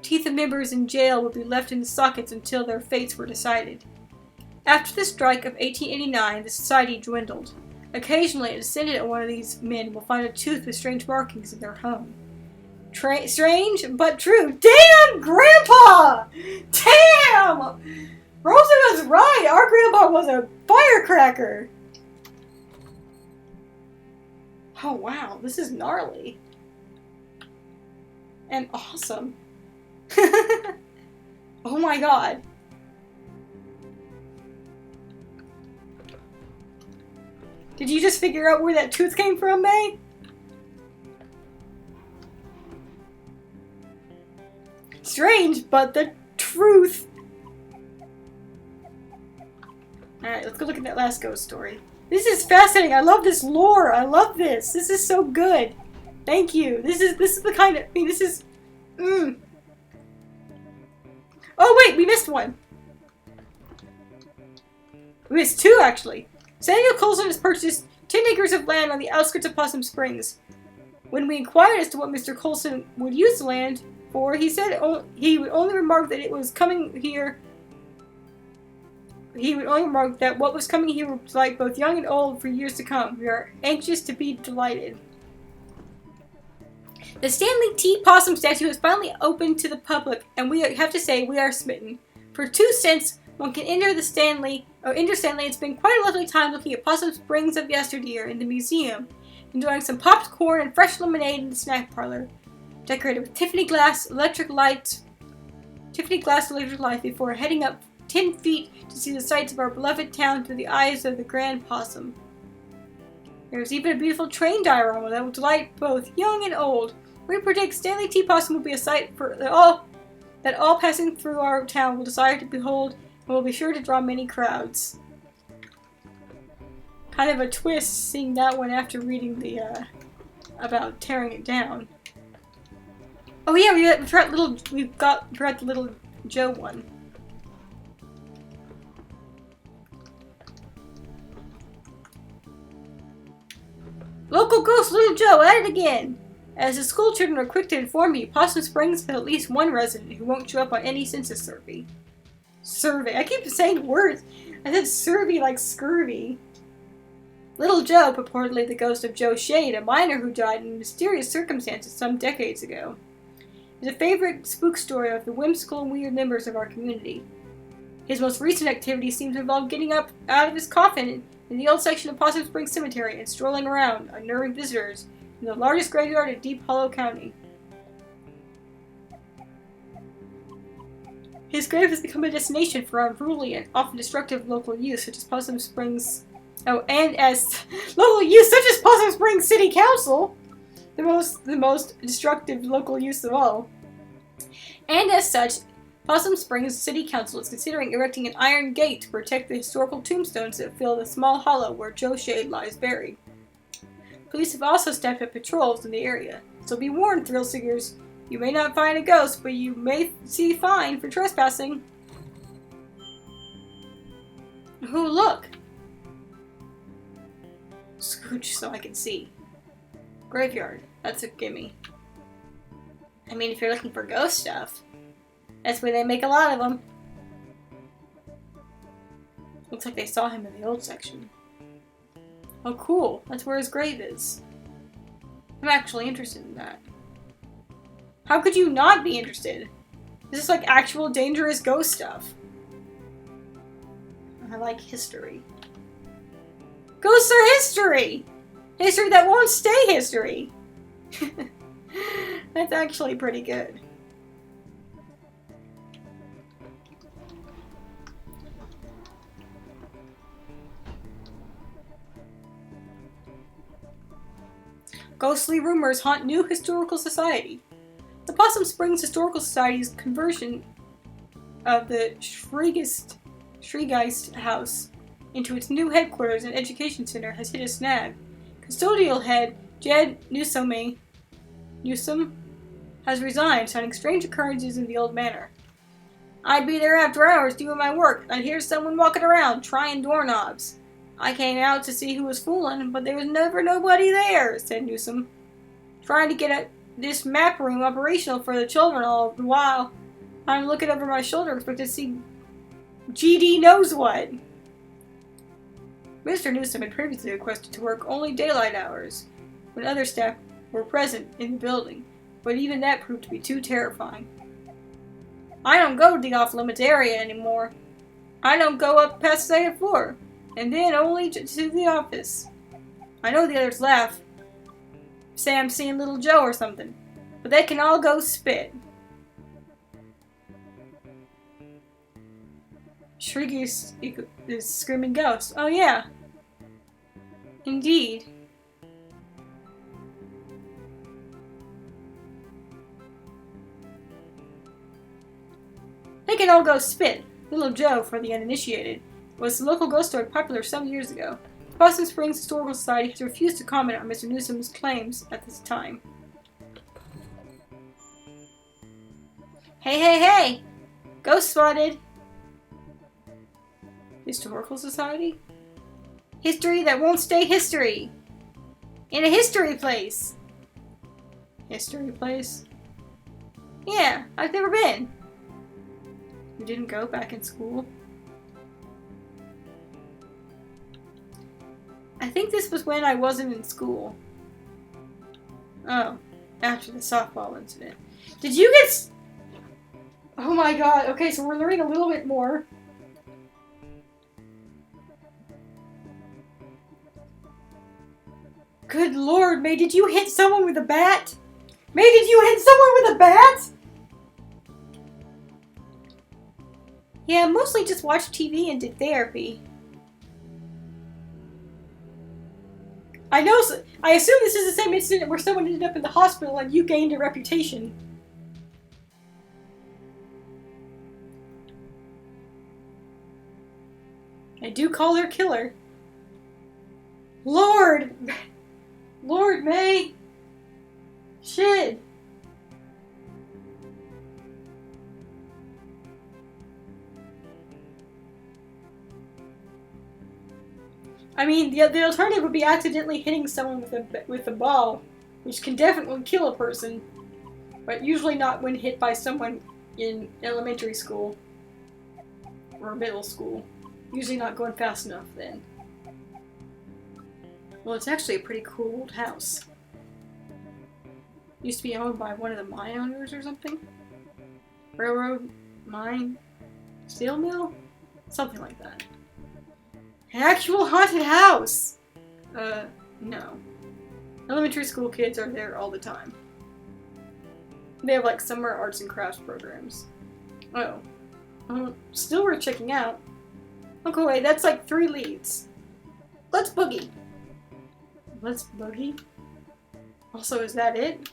Teeth of members in jail would be left in the sockets until their fates were decided. After the strike of 1889, the society dwindled. Occasionally, a descendant of one of these men will find a tooth with strange markings in their home. Strange but true. Damn, Grandpa! Damn! Rosa was right. Our grandpa was a firecracker. Oh, wow. This is gnarly. And awesome. Oh my god. Did you just figure out where that tooth came from, May? Strange, but the truth. Alright, let's go look at that last ghost story. This is fascinating. I love this lore. I love this. This is so good. Thank you. This is the kind of... this is... Oh, wait, we missed one. We missed two, actually. Samuel Coulson has purchased 10 acres of land on the outskirts of Possum Springs. When we inquired as to what Mr. Coulson would use the land for, he said he would only remark that it was coming here. He would only remark that what was coming here would delight both young and old for years to come. We are anxious to be delighted. The Stanley T. Possum statue is finally open to the public, and we have to say we are smitten. For 2 cents, one can enter Stanley. It's been quite a lovely time looking at Possum Springs of yesteryear in the museum, enjoying some popped corn and fresh lemonade in the snack parlor, decorated with Tiffany glass electric light before heading up 10 feet to see the sights of our beloved town through the eyes of the Grand Possum. There's even a beautiful train diorama that will delight both young and old. We predict Stanley T. Possum will be a sight that all passing through our town will desire to behold, and will be sure to draw many crowds. Kind of a twist seeing that one after reading the about tearing it down. Oh yeah, we forgot the little Joe one. Local ghost Little Joe at it again! As the school children are quick to inform me, Possum Springs has at least one resident who won't show up on any census survey. I keep saying words. I said survey like scurvy. Little Joe, purportedly the ghost of Joe Shade, a miner who died in mysterious circumstances some decades ago, is a favorite spook story of the whimsical and weird members of our community. His most recent activity seems to involve getting up out of his coffin in the old section of Possum Springs Cemetery and strolling around, unnerving visitors in the largest graveyard in Deep Hollow County. His grave has become a destination for unruly and often destructive local youth, such as Possum Springs. Oh, and as local youth such as Possum Springs City Council, the most destructive local youth of all. And as such, Possum Springs City Council is considering erecting an iron gate to protect the historical tombstones that fill the small hollow where Joe Shade lies buried. Police have also stepped up patrols in the area, so be warned, thrill seekers. You may not find a ghost, but you may see a fine for trespassing. Ooh, look! Scooch so I can see. Graveyard. That's a gimme. I mean, if you're looking for ghost stuff, that's where they make a lot of them. Looks like they saw him in the old section. Oh, cool. That's where his grave is. I'm actually interested in that. How could you not be interested? This is like actual dangerous ghost stuff. I like history. Ghosts are history! History that won't stay history! That's actually pretty good. Ghostly rumors haunt New Historical Society. The Possum Springs Historical Society's conversion of the Schreegeist House into its new headquarters and education center has hit a snag. Custodial head Jed Newsom has resigned, citing strange occurrences in the old manor. I'd be there after hours doing my work. I'd hear someone walking around, trying doorknobs. I came out to see who was fooling, but there was never nobody there, said Newsom. Trying to get this map room operational for the children all the while. I'm looking over my shoulder, expecting to see GD knows what. Mr. Newsom had previously requested to work only daylight hours, when other staff were present in the building, but even that proved to be too terrifying. I don't go to the off-limits area anymore. I don't go up past the second floor, and then only to the office. I know the others laugh, say I'm seeing little Joe or something, but they can all go spit. Shrieky is screaming ghost. Oh yeah. Indeed. They can all go spit. Little Joe, for the uninitiated, was the local ghost story popular some years ago. The Possum Springs Historical Society has refused to comment on Mr. Newsom's claims at this time. Hey, hey, hey! Ghost spotted! Historical Society? History that won't stay history! In a history place! History place? Yeah, I've never been. You didn't go back in school? I think this was when I wasn't in school. Oh, after the softball incident. Did you get... Oh my god, okay, so we're learning a little bit more. Good lord, May, did you hit someone with a bat? May, did you hit someone with a bat? Yeah, mostly just watched TV and did therapy. I assume this is the same incident where someone ended up in the hospital and you gained a reputation. I do call her killer. Lord! Lord, May! Shit! I mean, the alternative would be accidentally hitting someone with a ball, which can definitely kill a person, but usually not when hit by someone in elementary school or middle school. Usually not going fast enough then. Well, it's actually a pretty cool old house. Used to be owned by one of the mine owners or something? Railroad? Mine? Steel mill? Something like that. An actual haunted house! No. Elementary school kids are there all the time. They have like summer arts and crafts programs. Oh. Still worth checking out. Okay, wait, that's like 3 leads. Let's boogie. Let's boogie? Also, is that it?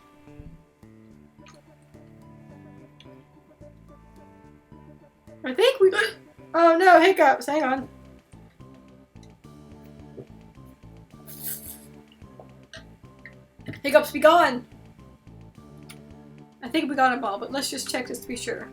I think we... Oh no, hiccups, hang on. Hiccups be gone! I think we got them all, but let's just check this to be sure.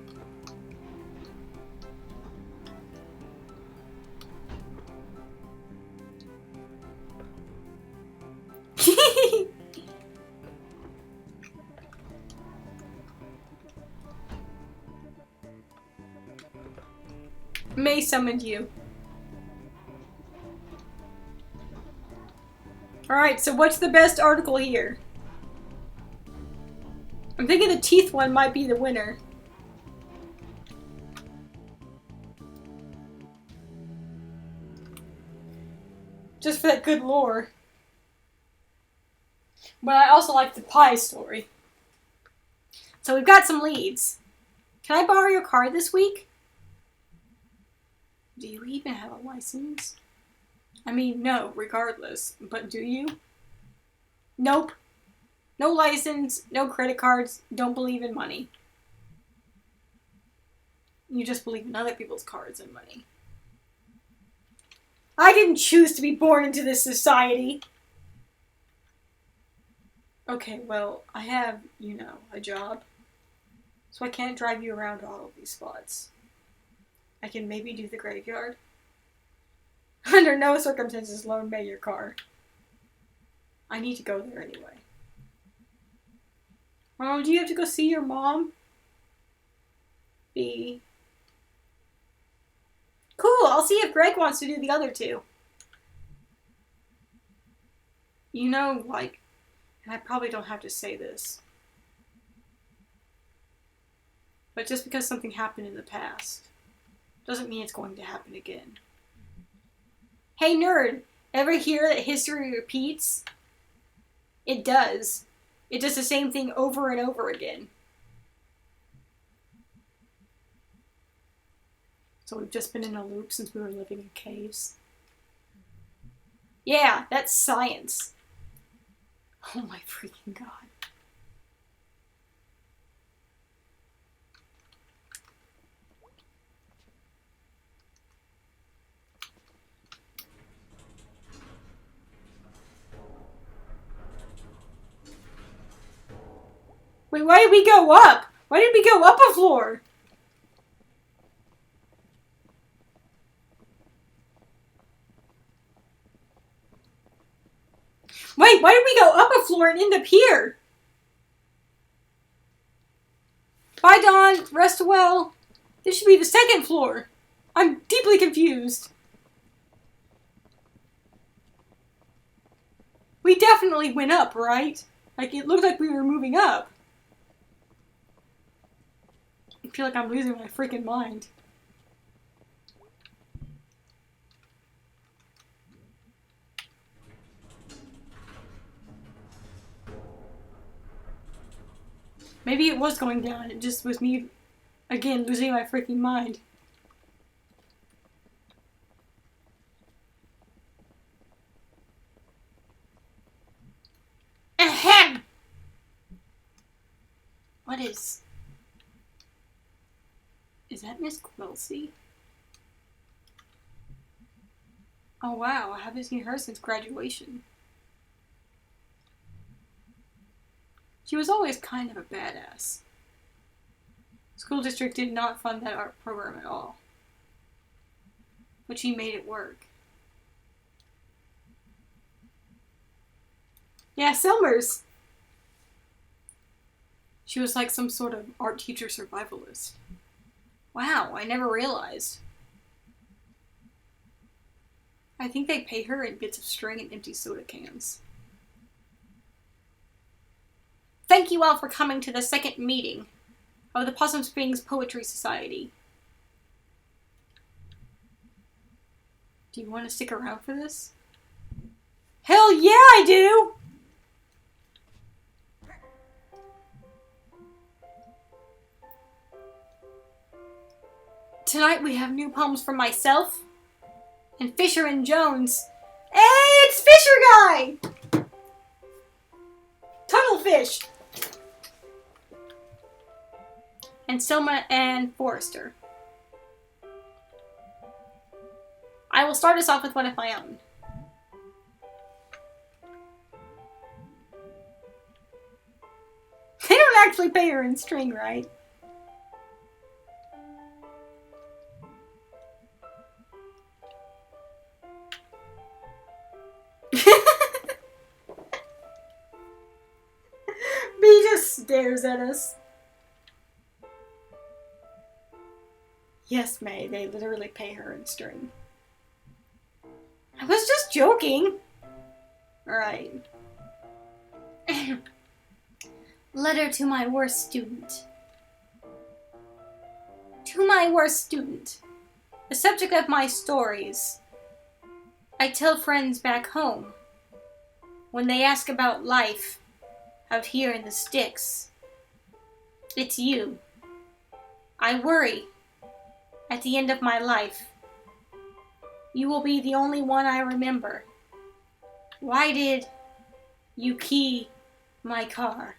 May summoned you. Alright, so what's the best article here? I'm thinking the teeth one might be the winner. Just for that good lore. But I also like the pie story. So we've got some leads. Can I borrow your car this week? Do you even have a license? I mean, no, regardless. But do you? Nope. No license, no credit cards, don't believe in money. You just believe in other people's cards and money. I didn't choose to be born into this society. Okay, well, I have, you know, a job. So I can't drive you around to all of these spots. I can maybe do the graveyard. Under no circumstances loan me your car. I need to go there anyway. Oh, do you have to go see your mom? B. Cool, I'll see if Greg wants to do the other 2. You know, like, and I probably don't have to say this, but just because something happened in the past doesn't mean it's going to happen again. Hey nerd, ever hear that history repeats? It does. It does the same thing over and over again. So we've just been in a loop since we were living in caves. Yeah, that's science. Oh my freaking god. Wait, why did we go up? Why did we go up a floor? Wait, why did we go up a floor and end up here? Bye, Dawn. Rest well. This should be the 2nd floor. I'm deeply confused. We definitely went up, right? Like, it looked like we were moving up. I feel like I'm losing my freaking mind. Maybe it was going down. It just was me, again, losing my freaking mind. Ahem! What is... Is that Miss Quilcy? Oh wow, I haven't seen her since graduation. She was always kind of a badass. School district did not fund that art program at all. But she made it work. Yeah, Selmers! She was like some sort of art teacher survivalist. Wow, I never realized. I think they pay her in bits of string and empty soda cans. Thank you all for coming to the 2nd meeting of the Possum Springs Poetry Society. Do you want to stick around for this? Hell yeah, I do! Tonight we have new poems from myself and Fisherman Jones. Hey, it's Fisher Guy! Tunnelfish! And Selma and Forrester. I will start us off with one of my own. They don't actually pay her in string, right? Bee just stares at us. Yes, May, they literally pay her in string. I was just joking. Alright. Letter to my worst student. To my worst student. The subject of my stories. I tell friends back home. When they ask about life out here in the sticks. It's you. I worry. At the end of my life. You will be the only one I remember. Why did you key my car?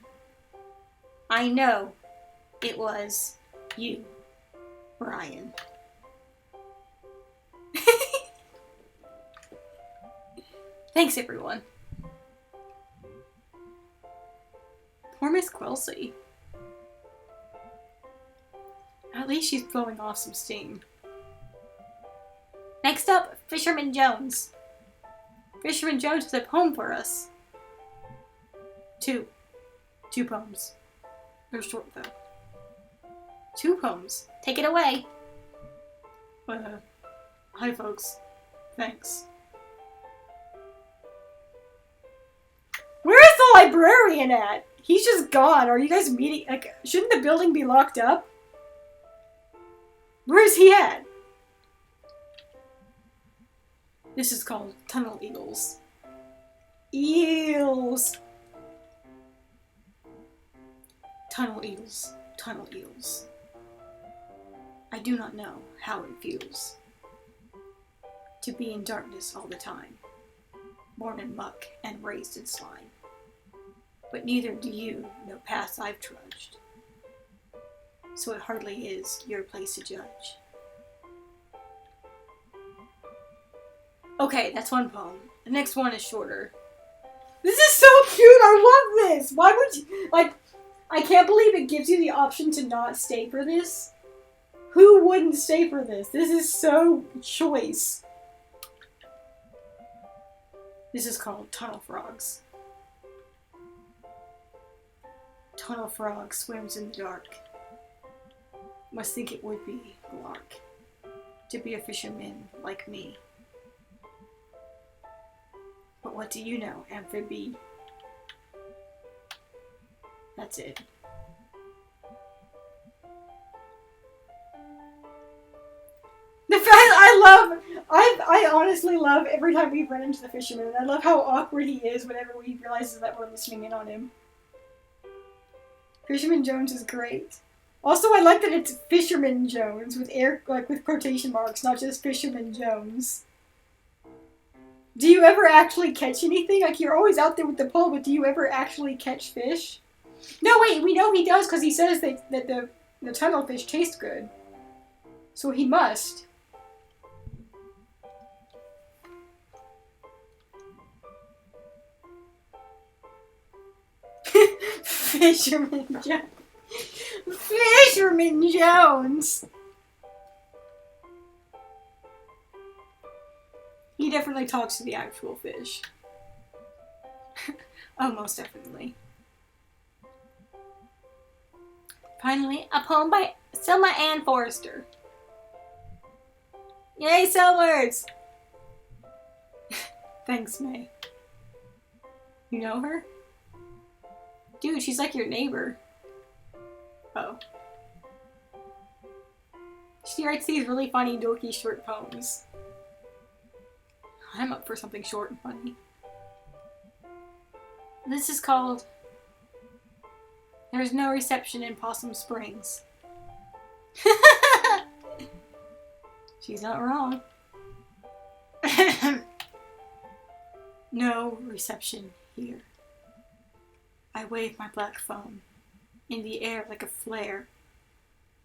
I know it was you, Brian. Thanks, everyone. Poor Miss Quilsey. At least she's blowing off some steam. Next up, Fisherman Jones. Fisherman Jones has a poem for us. Two poems. They're short, though. 2 poems. Take it away. Hi, folks. Thanks. Where is the librarian at? He's just gone. Are you guys meeting? Like, shouldn't the building be locked up? Where is he at? This is called Tunnel Eagles. Eels! Tunnel eels, tunnel eels. I do not know how it feels to be in darkness all the time, born in muck and raised in slime. But neither do you know paths I've trudged, so it hardly is your place to judge. Okay, that's one poem. The next one is shorter. This is so cute! I love this! Why would you, like, I can't believe it gives you the option to not stay for this. Who wouldn't stay for this? This is so choice. This is called Tunnel Frogs. Tunnel frog swims in the dark. Must think it would be a lark to be a fisherman like me. But what do you know, Amphibie? That's it. The fact I honestly love every time we run into the fisherman. I love how awkward he is whenever he realizes that we're listening in on him. Fisherman Jones is great. Also, I like that it's Fisherman Jones with with quotation marks, not just Fisherman Jones. Do you ever actually catch anything? Like, you're always out there with the pole, but do you ever actually catch fish? No, wait, we know he does because he says that the tunnel fish taste good. So he must. Fisherman Jones. Fisherman Jones! He definitely talks to the actual fish. Oh, most definitely. Finally, a poem by Selma Ann Forrester. Yay, Selmers! Thanks, May. You know her? Dude, she's like your neighbor. Oh. She writes these really funny, dorky short poems. I'm up for something short and funny. This is called There's No Reception in Possum Springs. She's not wrong. No reception here. I wave my black phone in the air like a flare,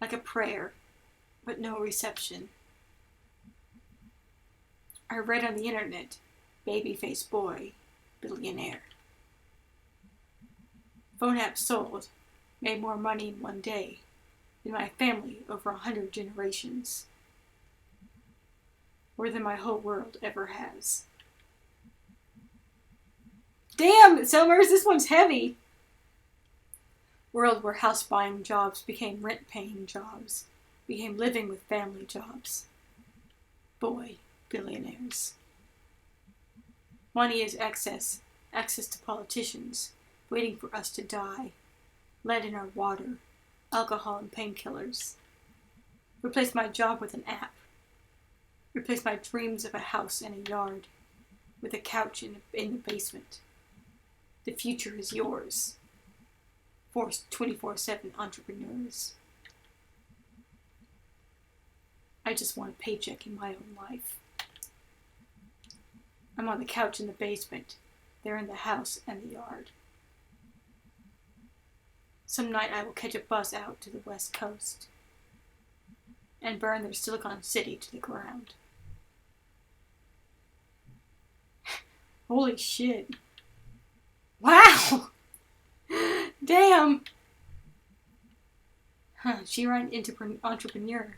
like a prayer, but no reception. I read on the internet, babyface boy, billionaire. Phone app sold, made more money in one day than my family over 100 generations. More than my whole world ever has. Damn, Summers, this one's heavy. World where house buying jobs became rent paying jobs, became living with family jobs. Boy, billionaires. Money is access to politicians, waiting for us to die. Lead in our water, alcohol and painkillers. Replace my job with an app. Replace my dreams of a house and a yard with a couch in the basement. The future is yours. Forced 24/7 entrepreneurs. I just want a paycheck in my own life. I'm on the couch in the basement. They're in the house and the yard. Some night I will catch a bus out to the West Coast and burn their Silicon City to the ground. Holy shit. Wow! Damn! Huh, she ran into entrepreneur.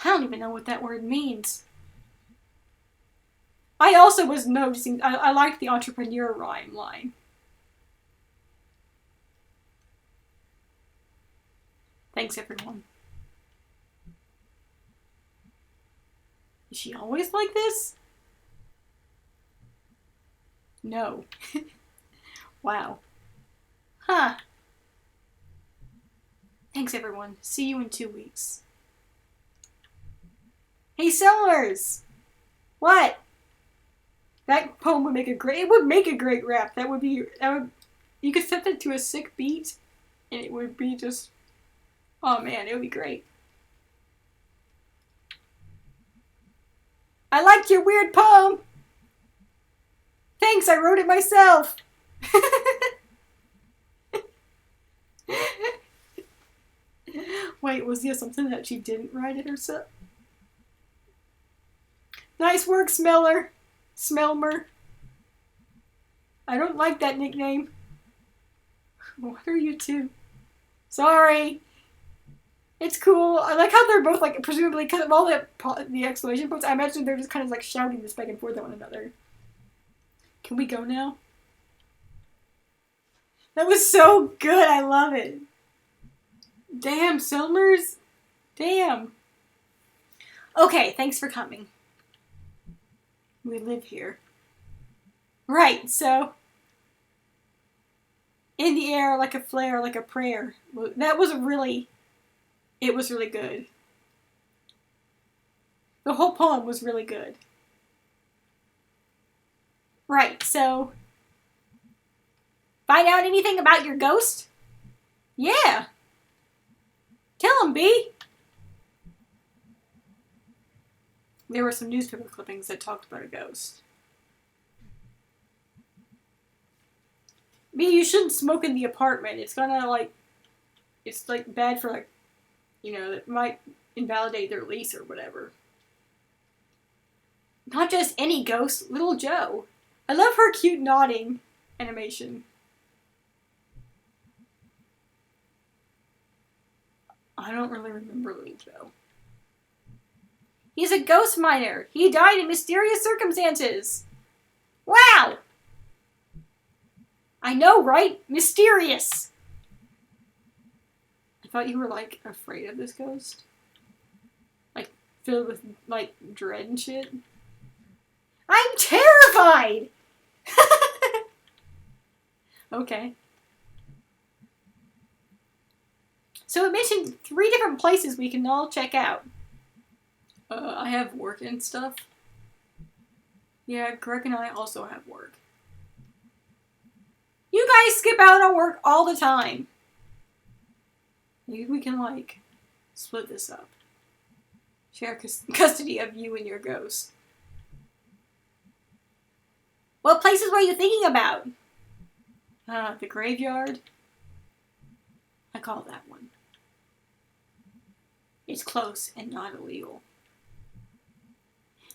I don't even know what that word means. I also was noticing, I liked the entrepreneur rhyme line. Thanks, everyone. Is she always like this? No. Wow. Huh. Thanks, everyone. See you in 2 weeks. Hey, Sellers! What? That poem would make a great rap. You could set that to a sick beat, and it would be just, oh man, it would be great. I liked your weird poem! Thanks, I wrote it myself! Wait, was there something that she didn't write it herself? Nice work, Smelmer. I don't like that nickname. What are you two? Sorry. It's cool. I like how they're both, like, presumably, because of all the exclamation points, I imagine they're just kind of, like, shouting this back and forth at one another. Can we go now? That was so good. I love it. Damn, Silmers. Damn. Okay, thanks for coming. We live here. Right, so. In the air, like a flare, like a prayer. That was really. It was really good. The whole poem was really good. Right, so. Find out anything about your ghost? Yeah. Tell him, B. There were some newspaper clippings that talked about a ghost. B, you shouldn't smoke in the apartment. It's gonna, like, it's, like, bad for, like, you know, it might invalidate their lease or whatever. Not just any ghost, Little Joe. I love her cute nodding animation. I don't really remember Little Joe. He's a ghost miner. He died in mysterious circumstances. Wow! I know, right? Mysterious! I thought you were, like, afraid of this ghost. Like, filled with, like, dread and shit. I'm terrified! Okay. So it mentioned 3 different places we can all check out. I have work and stuff. Yeah, Greg and I also have work. You guys skip out on work all the time. Maybe we can, like, split this up. Share custody of you and your ghost. What places were you thinking about? The graveyard. I call that one. It's close and not illegal.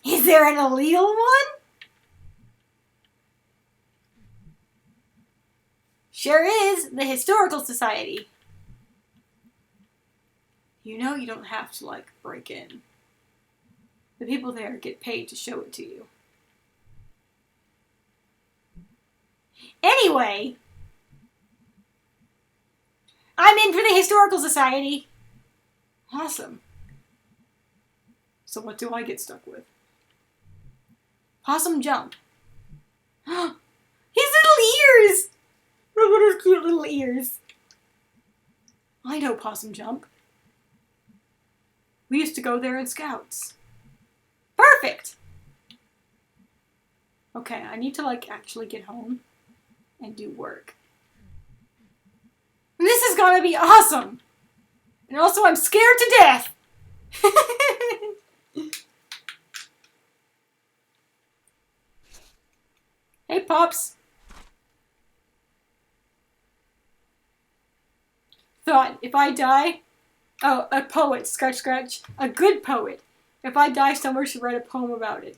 Is there an illegal one? Sure is. The Historical Society. You know you don't have to, like, break in. The people there get paid to show it to you. Anyway, I'm in for the Historical Society. Awesome. So what do I get stuck with? Possum Jump. His little ears! Look at his cute little ears. I know Possum Jump. We used to go there in Scouts. Perfect! Okay, I need to, like, actually get home and do work. And this is gonna be awesome! And also, I'm scared to death! Hey, Pops. Thought, if I die... Oh, a poet, scratch, scratch. A good poet. If I die, someone should write a poem about it.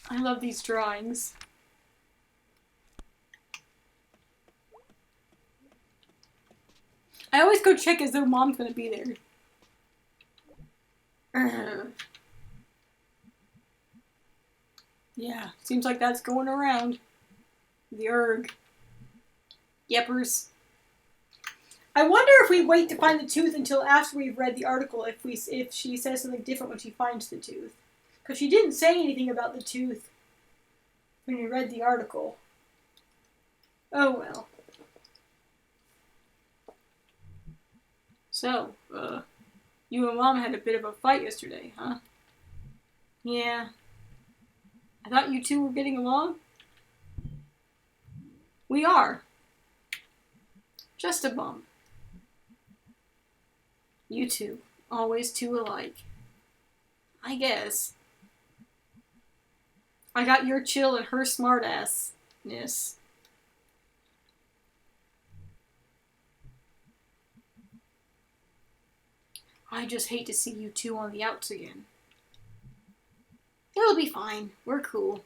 I love these drawings. I always go check as though Mom's gonna be there. Yeah, seems like that's going around. The erg. Yepers. I wonder if we wait to find the tooth until after we've read the article, if she says something different when she finds the tooth. Because she didn't say anything about the tooth when we read the article. Oh well. So, you and Mom had a bit of a fight yesterday, huh? Yeah. I thought you two were getting along? We are. Just a bump. You two, always two alike. I guess. I got your chill and her smartassness. I just hate to see you two on the outs again. It'll be fine. We're cool.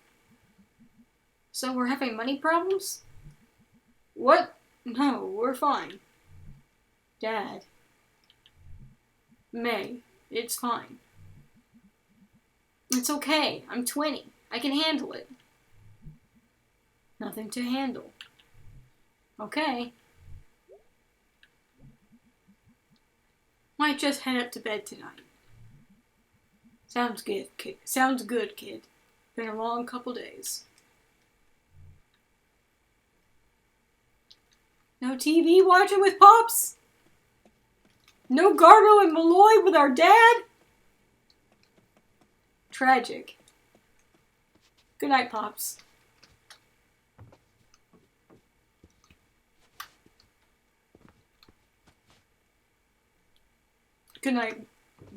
So we're having money problems? What? No, we're fine. Dad. May, it's fine. It's okay. I'm 20. I can handle it. Nothing to handle. Okay. Might just head up to bed tonight. Sounds good, kid. Sounds good, kid. Been a long couple days. No TV watching with Pops? No Garbo and Malloy with our dad? Tragic. Good night, Pops. Good night,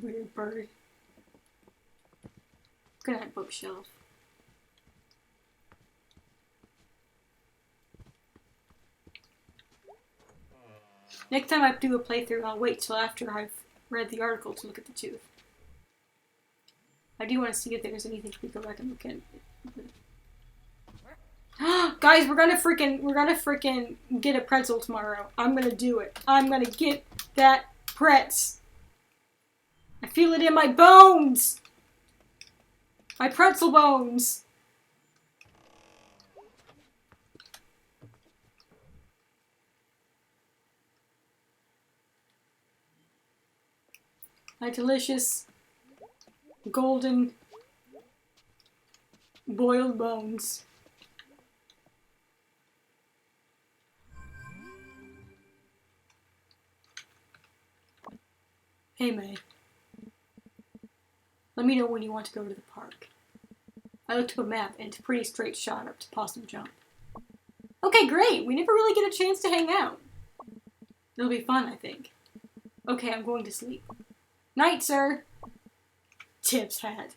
weird bird. Good night, bookshelf. Next time I do a playthrough, I'll wait till after I've read the article to look at the tooth. I do want to see if there's anything we go back and look at. Guys, we're gonna freaking get a pretzel tomorrow. I'm gonna do it. I'm gonna get that pretz. I feel it in my bones. My pretzel bones. My delicious golden boiled bones. Hey, May. Let me know when you want to go to the park. I looked up a map, and it's a pretty straight shot up to Possum Jump. Okay, great! We never really get a chance to hang out. It'll be fun, I think. Okay, I'm going to sleep. Night, sir! Tips hat.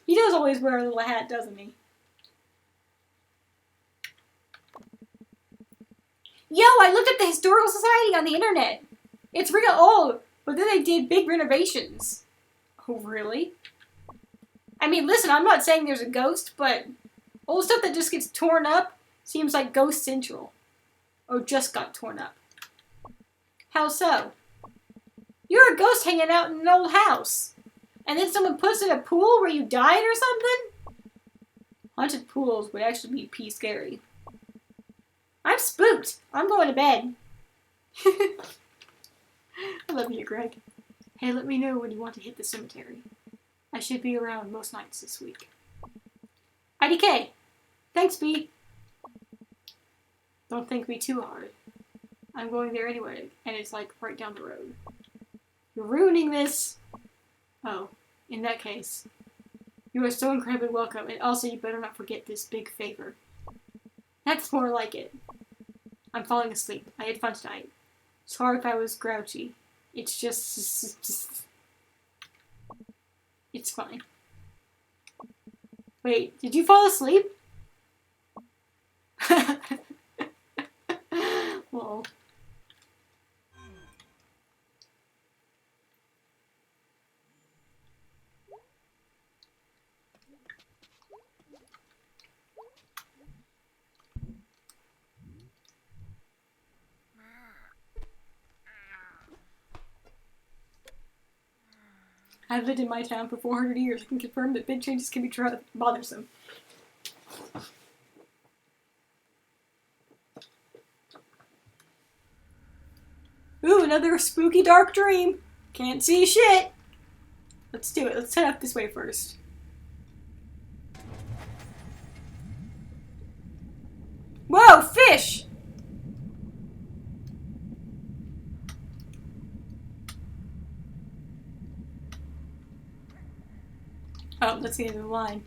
He does always wear a little hat, doesn't he? Yo, I looked up the Historical Society on the internet. It's real old, but then they did big renovations. Oh, really? I mean, listen, I'm not saying there's a ghost, but old stuff that just gets torn up seems like Ghost Central. Or just got torn up. How so? You're a ghost hanging out in an old house. And then someone puts in a pool where you died or something? Haunted pools would actually be pee scary. I'm spooked. I'm going to bed. I love you, Greg. Hey, let me know when you want to hit the cemetery. I should be around most nights this week. IDK. Thanks, B. Don't think me too hard. I'm going there anyway, and it's like right down the road. You're ruining this. Oh, in that case, you are so incredibly welcome, and also you better not forget this big favor. That's more like it. I'm falling asleep. I had fun tonight. Sorry if I was grouchy. It's just it's fine. Wait, did you fall asleep? Well. I've lived in my town for 400 years. I can confirm that big changes can be bothersome. Ooh, another spooky dark dream. Can't see shit. Let's do it. Let's head up this way first. Whoa, fish! Oh, that's the end of the line.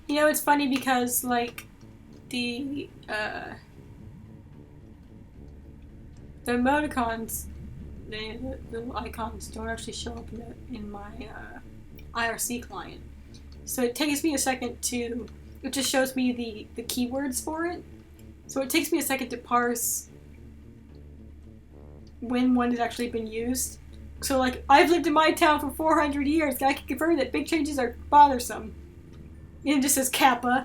You know, it's funny because, like, the emoticons, the icons don't actually show up in my IRC client. So it takes me a second to, it just shows me the keywords for it. So it takes me a second to parse when one has actually been used. So, like, I've lived in my town for 400 years, I can confirm that big changes are bothersome. And it just says Kappa.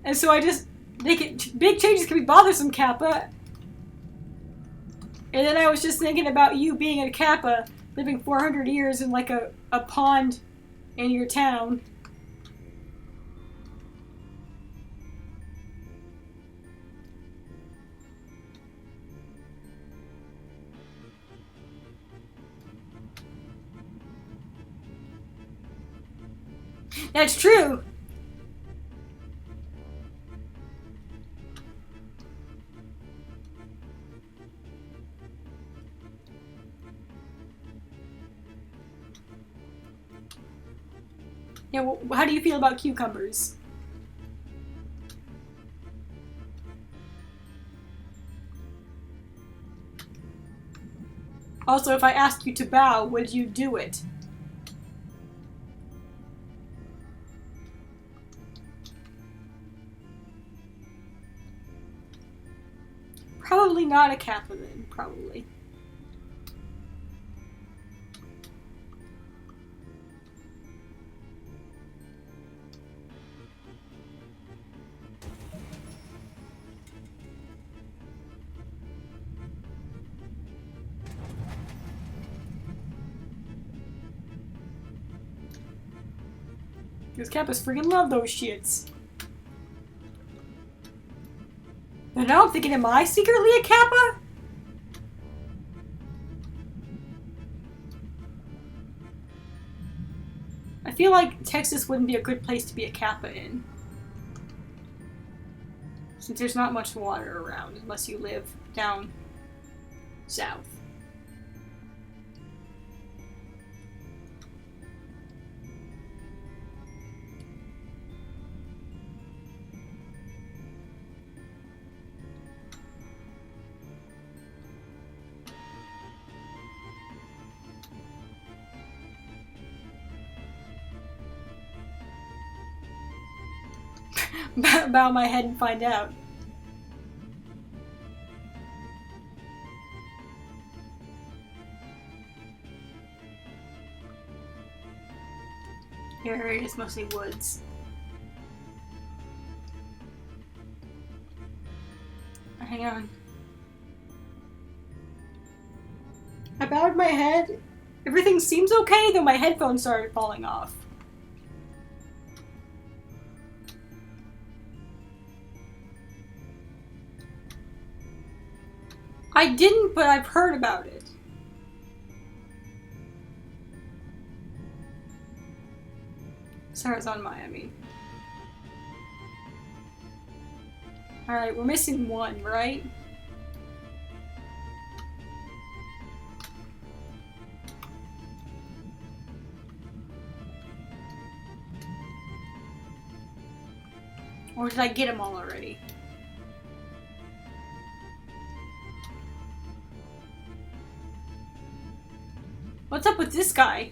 And so I just make it, big changes can be bothersome, Kappa. And then I was just thinking about you being a Kappa, living 400 years in like a pond in your town. That's true! Yeah, well, how do you feel about cucumbers? Also, if I asked you to bow, would you do it? Probably not a Kappa then, probably. Because Kappas freaking love those shits. But now I'm thinking, am I secretly a Kappa? I feel like Texas wouldn't be a good place to be a Kappa in. Since there's not much water around, unless you live down south. Bow my head and find out. Here it is, mostly woods. Hang on. I bowed my head. Everything seems okay, though my headphones started falling off. I didn't, but I've heard about it. Sarah's on Miami. Alright, we're missing one, right? Or did I get them all already? What's up with this guy?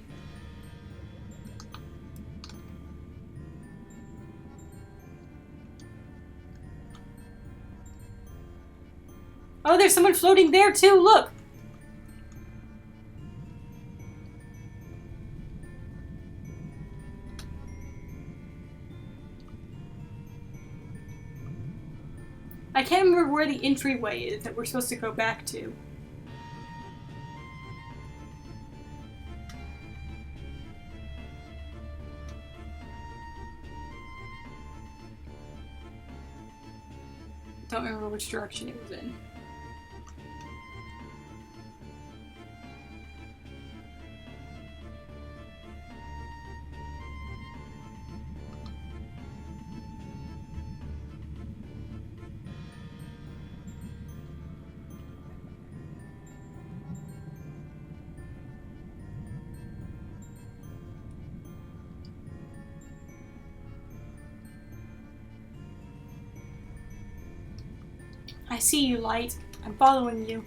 Oh, there's someone floating there too, look! I can't remember where the entryway is that we're supposed to go back to. Don't remember which direction it was in. I see you, Light. I'm following you.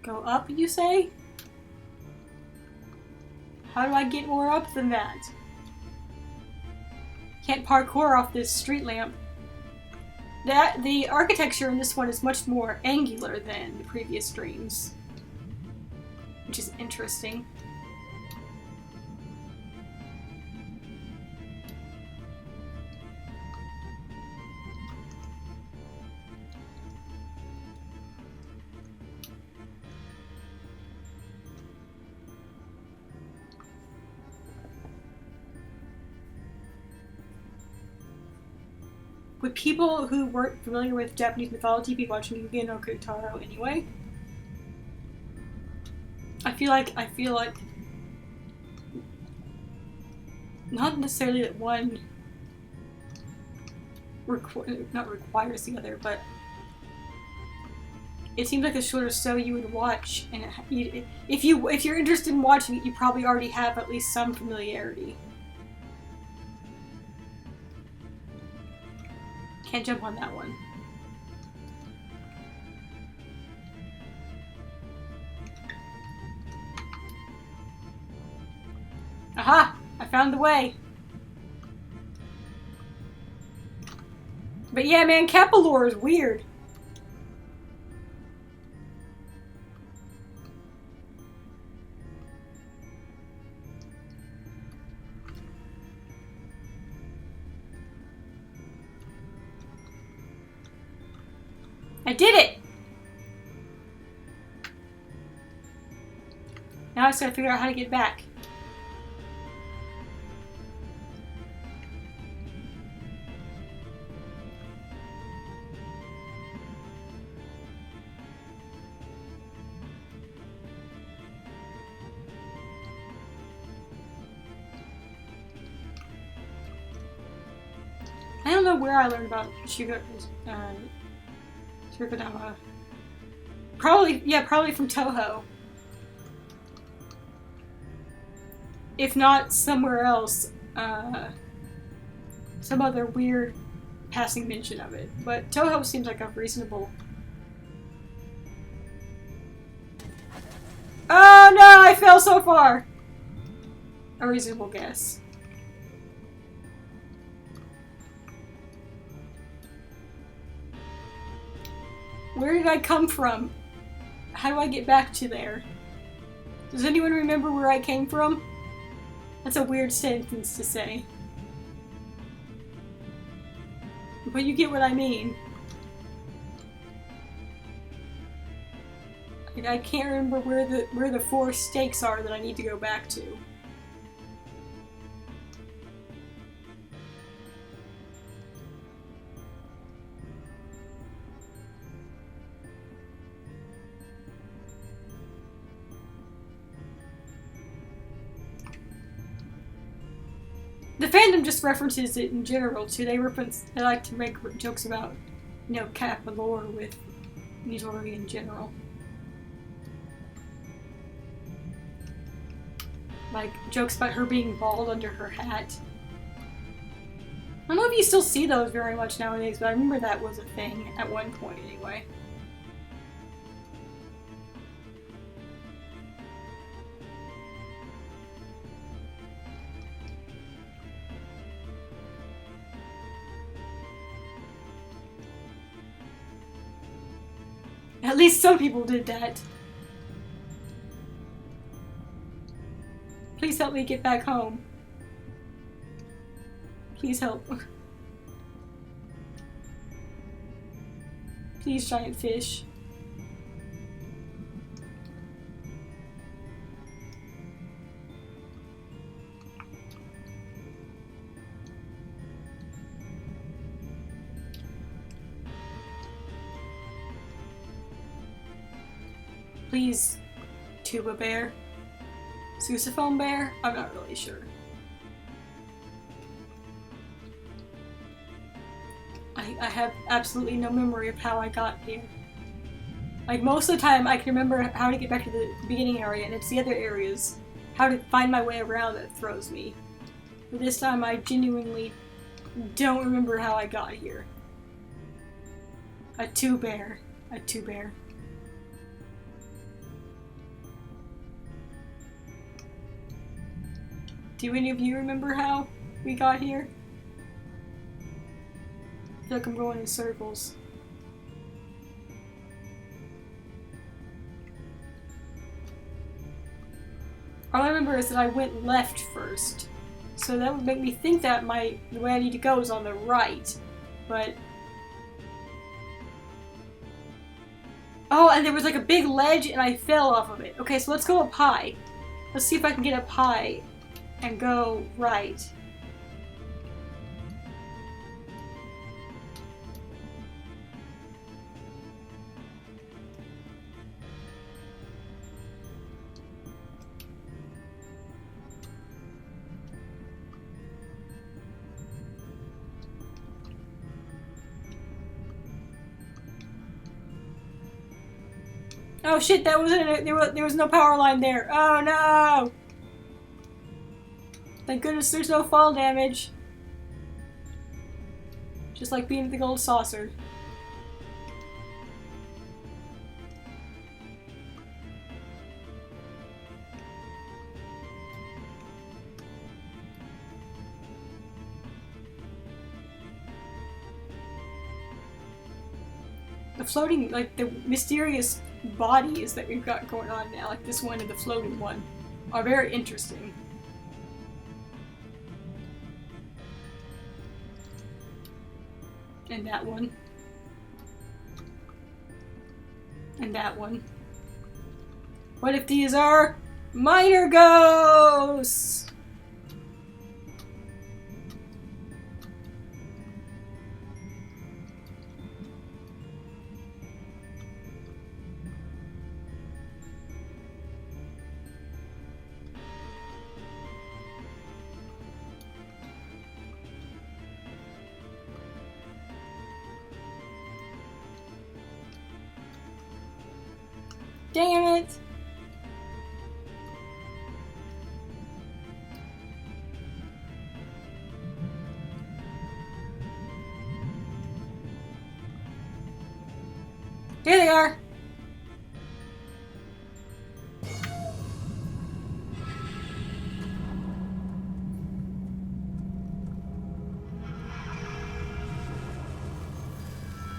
Go up, you say? How do I get more up than that? Can't parkour off this street lamp. The architecture in this one is much more angular than the previous streams, which is interesting. Would people who weren't familiar with Japanese mythology be watching Yugi no Kotaro anyway? I feel like not necessarily that one not requires the other, but it seems like a shorter show you would watch, and if you're interested in watching it, you probably already have at least some familiarity. Can't jump on that one. Aha! I found the way. But yeah, man, Kappa lore is weird. I did it! Now just gotta figure out how to get back. I don't know where I learned about Shukodama. Probably from Toho. If not somewhere else, some other weird passing mention of it. But Toho seems like a reasonable... Oh no, I fell so far! A reasonable guess. Where did I come from? How do I get back to there? Does anyone remember where I came from? That's a weird sentence to say. But you get what I mean. I can't remember where the 4 stakes are that I need to go back to. The fandom just references it in general too. They like to make jokes about, you know, Kappa lore with Midori in general. Like jokes about her being bald under her hat. I don't know if you still see those very much nowadays, but I remember that was a thing at one point anyway. At least some people did that. Please help me get back home. Please help. Please, giant fish. Please, tuba bear. Sousaphone bear? I'm not really sure. I have absolutely no memory of how I got here. Like, most of the time I can remember how to get back to the beginning area, and it's the other areas, how to find my way around that throws me. But this time I genuinely don't remember how I got here. A two bear. Do any of you remember how we got here? I feel like I'm going in circles. All I remember is that I went left first. So that would make me think that the way I need to go is on the right. But... oh, and there was like a big ledge and I fell off of it. Okay, so let's go up high. Let's see if I can get up high and go right. Oh shit, that wasn't there was no power line there. Oh no! Thank goodness there's no fall damage. Just like being at the gold saucer. The floating, like the mysterious bodies that we've got going on now, like this one and the floating one, are very interesting. And that one. And that one. What if these are Minor ghosts! Damn it! Here they are!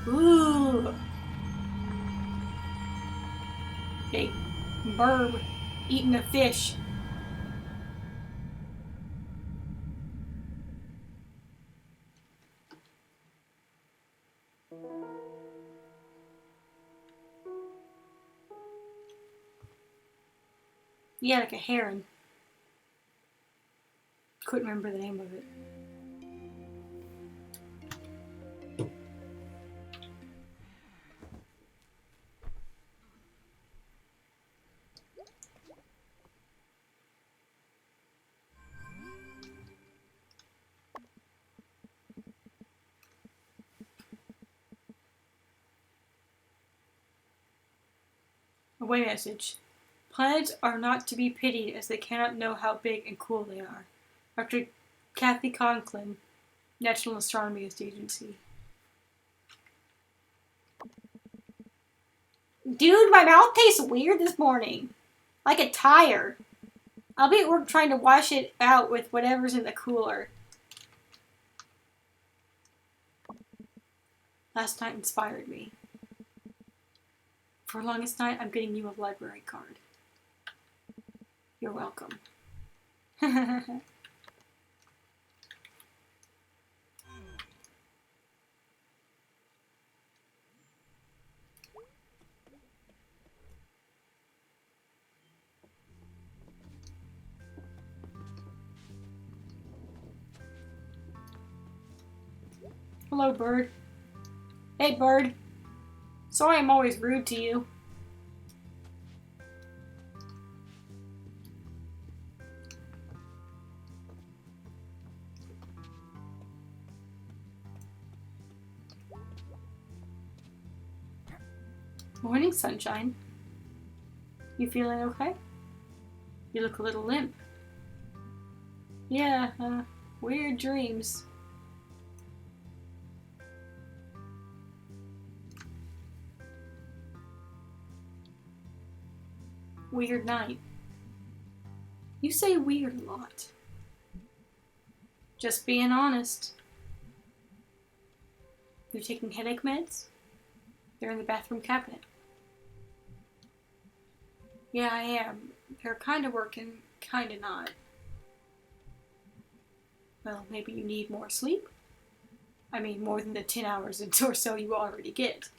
Ooh! Big burb eating a fish. Yeah, like a heron. Couldn't remember the name of it. Away message. Planets are not to be pitied as they cannot know how big and cool they are. Dr. Kathy Conklin, National Astronomy Agency. Dude, my mouth tastes weird this morning. Like a tire. I'll be at work trying to wash it out with whatever's in the cooler. Last night inspired me. For longest night, I'm getting you a library card. You're welcome. Hello, bird. Hey, bird. Sorry I'm always rude to you. Morning, sunshine. You feeling okay? You look a little limp. Yeah, weird dreams. Weird night. You say weird a lot. Just being honest. You taking headache meds? They're in the bathroom cabinet. Yeah, I am. They're kinda working, kinda not. Well, maybe you need more sleep? I mean, more than the 10 hours or so you already get.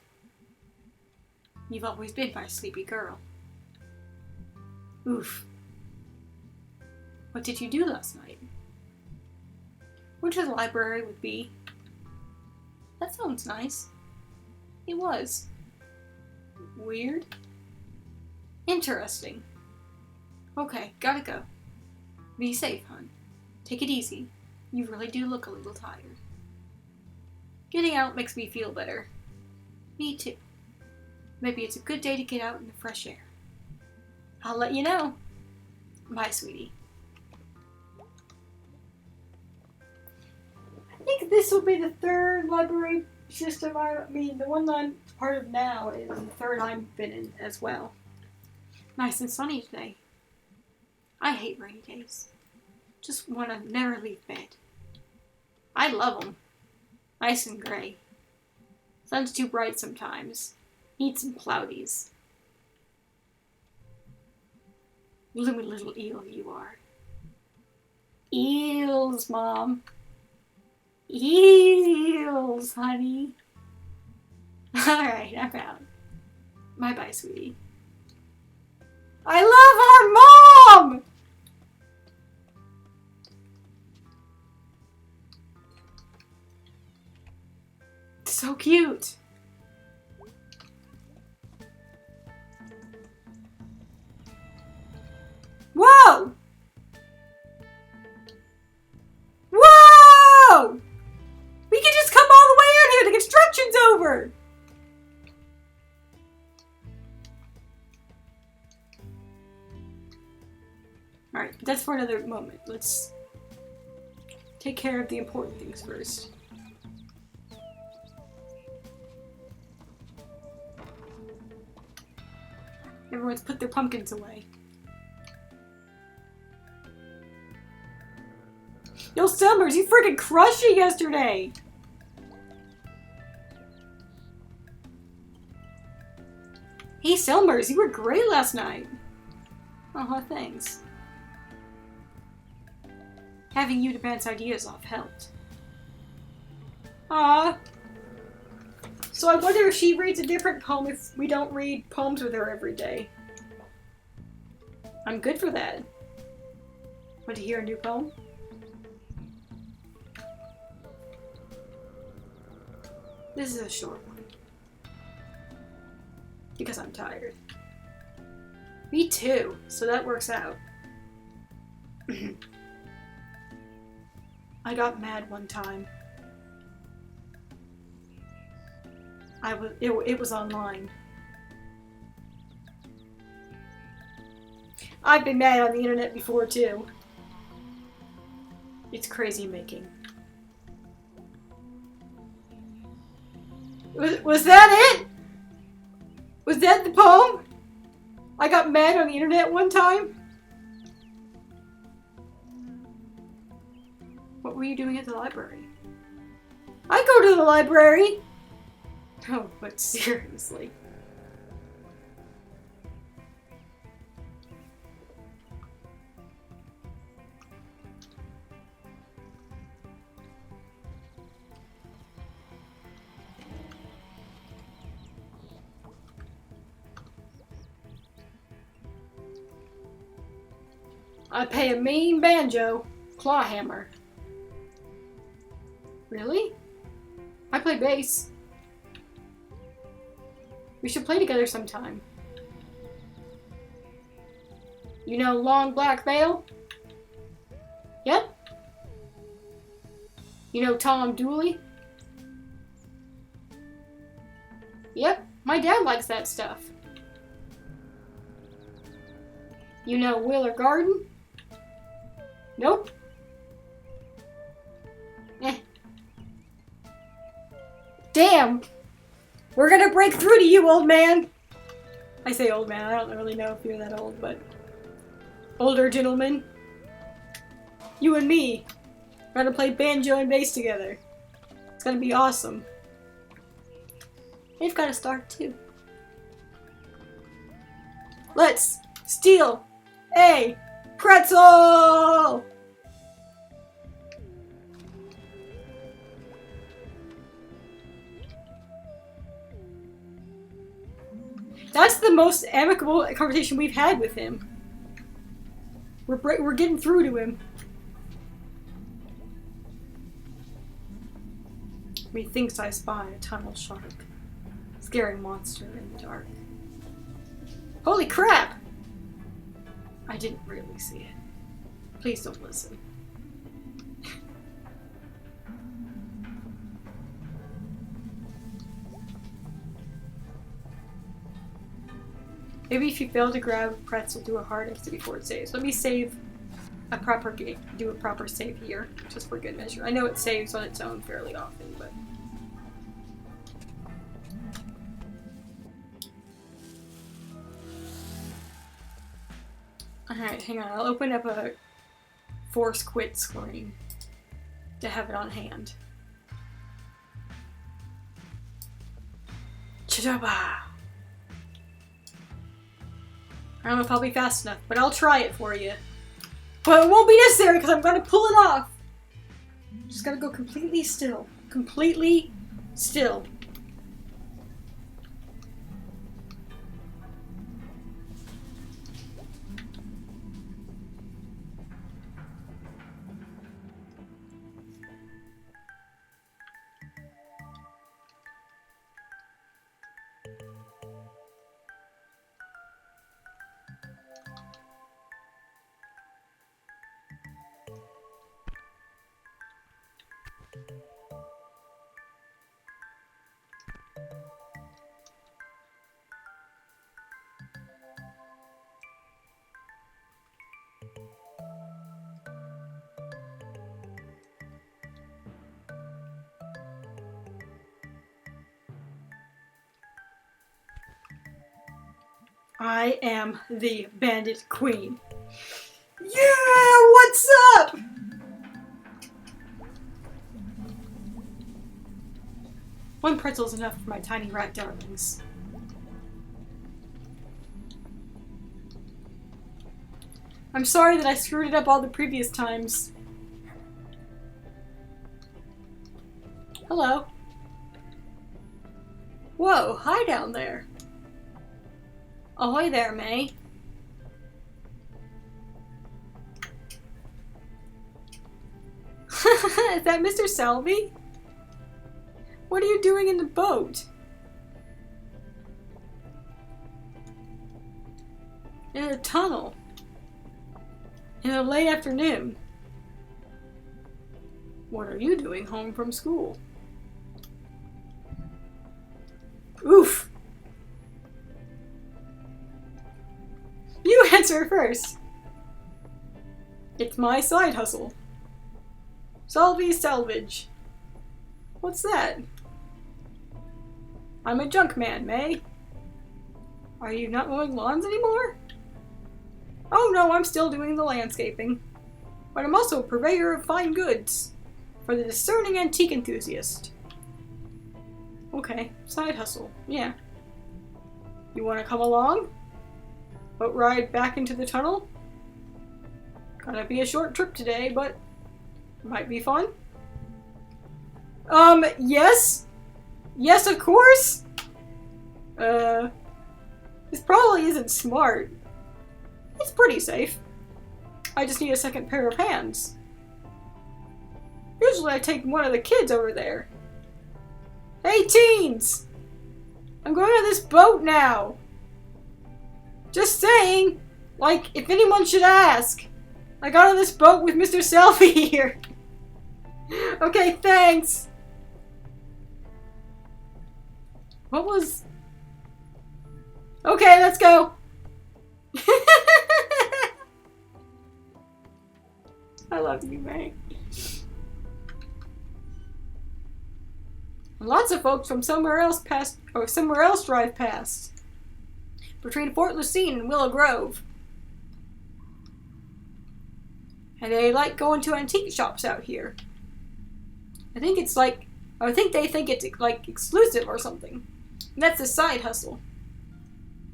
You've always been my sleepy girl. Oof. What did you do last night? Went to the library with Bea. That sounds nice. It was. Weird? Interesting. Okay, gotta go. Be safe, hon. Take it easy. You really do look a little tired. Getting out makes me feel better. Me too. Maybe it's a good day to get out in the fresh air. I'll let you know. Bye, sweetie. I think this will be the third library system the one I'm part of now is the third I've been in as well. Nice and sunny today. I hate rainy days. Just want to never leave bed. I love them. Nice and gray. Sun's too bright sometimes. Need some cloudies. Bloomy little eel you are. Eels, Mom. Eels, honey. Alright, I'm out. Bye-bye, sweetie. I love our mom! So cute. Whoa! Whoa! We can just come all the way out here. The construction's over. Alright, that's for another moment. Let's take care of the important things first. Everyone's put their pumpkins away. Yo, Summers, you freaking crushed it yesterday! Hey, Summers, you were great last night. Oh, thanks. Having you to bounce ideas off helped. Ah. So I wonder if she reads a different poem if we don't read poems with her every day. I'm good for that. Want to hear a new poem? This is a short one. Because I'm tired. Me too, so that works out. I got mad one time. It was online. I've been mad on the internet before too. It's crazy making. Was that it? Was that the poem? I got mad on the internet one time? What were you doing at the library? I go to the library! Oh, but seriously. I pay a mean banjo, clawhammer. Really? I play bass. We should play together sometime. You know Long Black Veil? Yep. You know Tom Dooley? Yep, my dad likes that stuff. You know Willer Garden? Nope. Eh. Damn! We're gonna break through to you, old man! I say old man, I don't really know if you're that old, but... older gentleman. You and me. We're gonna play banjo and bass together. It's gonna be awesome. They've got to start too. Let's steal a pretzel! That's the most amicable conversation we've had with him. We're getting through to him. Methinks I spy a tunnel shark, scaring monster in the dark. Holy crap! I didn't really see it. Please don't listen. Maybe if you fail to grab pretzel, do a hard exit before it saves. Let me save a proper game, do a proper save here, just for good measure. I know it saves on its own fairly often, but... Alright, hang on. I'll open up a force quit screen to have it on hand. Chidaba! I don't know if I'll be fast enough, but I'll try it for you. But it won't be necessary because I'm going to pull it off. Just gotta go completely still. Completely still. I am the Bandit Queen. Yeah, what's up? One pretzel's enough for my tiny rat darlings. I'm sorry that I screwed it up all the previous times. Hello. Whoa, hi down there. Ahoy there, May. Is that Mr. Selby? What are you doing in the boat? In a tunnel. In a late afternoon. What are you doing home from school? Oof. You answer first. It's my side hustle. Selby's Salvage. What's that? I'm a junk man, May. Are you not mowing lawns anymore? Oh no, I'm still doing the landscaping. But I'm also a purveyor of fine goods. For the discerning antique enthusiast. Okay, side hustle, yeah. You wanna come along? Boat ride back into the tunnel? Gonna be a short trip today, but might be fun. Yes? Yes, of course? This probably isn't smart. It's pretty safe. I just need a second pair of hands. Usually I take one of the kids over there. Hey teens! I'm going on this boat now! Just saying! Like, if anyone should ask. I got on this boat with Mr. Selby here. Okay, thanks! What was... Okay, let's go! I love you, May. Lots of folks from somewhere else drive past. Between Fort Lucine and Willow Grove. And they like going to antique shops out here. I think they think it's like exclusive or something. And that's the side hustle.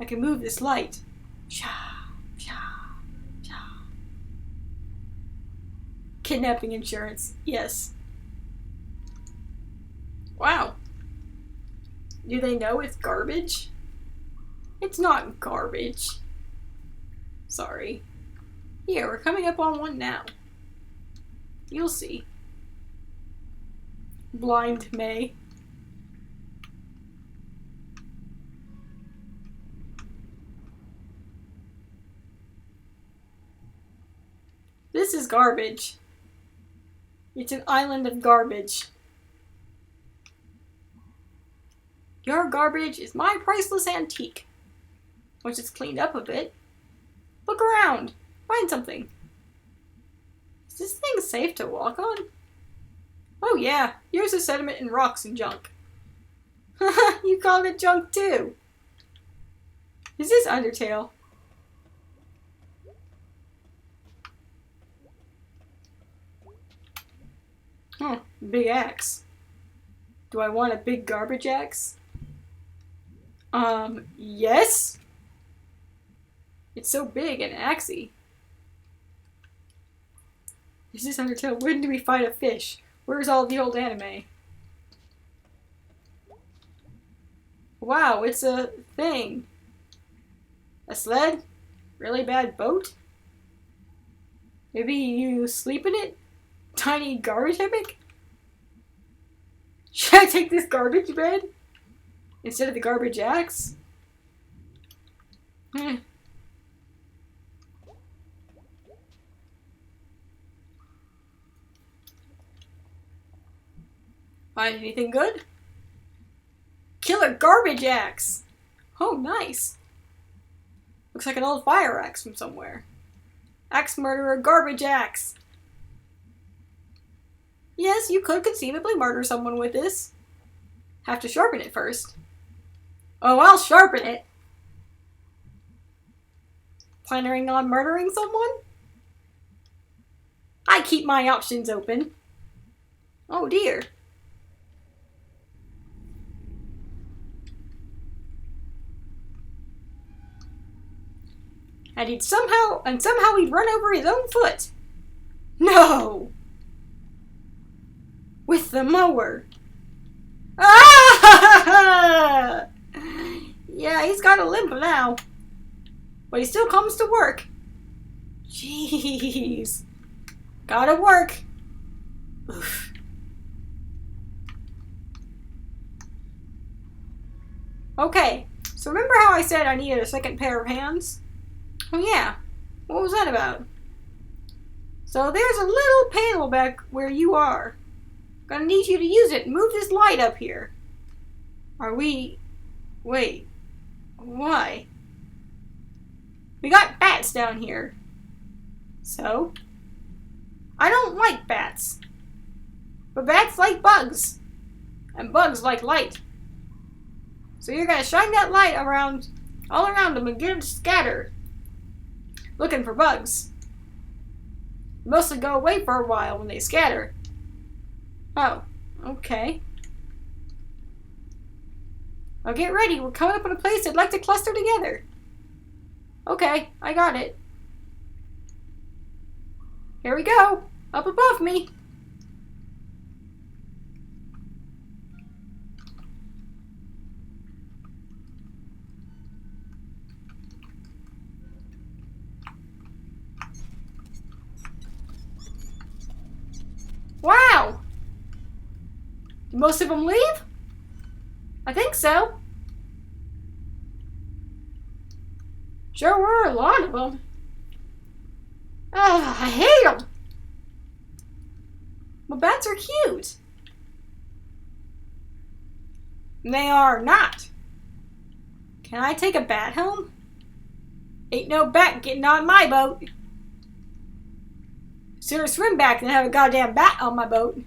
I can move this light. Sha, sha, sha. Kidnapping insurance, yes. Wow. Do they know it's garbage? It's not garbage. Sorry. Here, we're coming up on one now. You'll see. Blind May. This is garbage. It's an island of garbage. Your garbage is my priceless antique. Once it's cleaned up a bit, look around. Find something. Is this thing safe to walk on? Oh yeah, here's the sediment and rocks and junk. You called it junk too. Is this Undertale? Oh, big axe. Do I want a big garbage axe? Yes? It's so big and axey. Is this Undertale? When do we fight a fish? Where's all the old anime? Wow, it's a thing. A sled? Really bad boat? Maybe you sleep in it? Tiny garbage hammock? Should I take this garbage bed? Instead of the garbage axe? Find anything good? Killer garbage axe! Oh, nice. Looks like an old fire axe from somewhere. Axe murderer, garbage axe. Yes, you could conceivably murder someone with this. Have to sharpen it first. Oh, I'll sharpen it. Planning on murdering someone? I keep my options open. Oh dear. And somehow he'd run over his own foot. No! With the mower. Ah! Yeah, he's got a limp now. But he still comes to work. Jeez. Gotta work. Oof. Okay, so remember how I said I needed a second pair of hands? Oh yeah, what was that about? So there's a little panel back where you are. Gonna need you to use it. Move this light up here. Are we... Wait. Why? We got bats down here. So? I don't like bats. But bats like bugs. And bugs like light. So you're gonna shine that light around, all around them and get them scattered. Looking for bugs. Mostly go away for a while when they scatter. Oh, okay. Now get ready, we're coming up on a place I'd like to cluster together. Okay, I got it. Here we go, up above me. Wow! Did most of them leave? I think so. Sure were a lot of them. Ugh, I hate them. Well, bats are cute. They are not. Can I take a bat home? Ain't no bat getting on my boat. Sooner swim back than have a goddamn bat on my boat.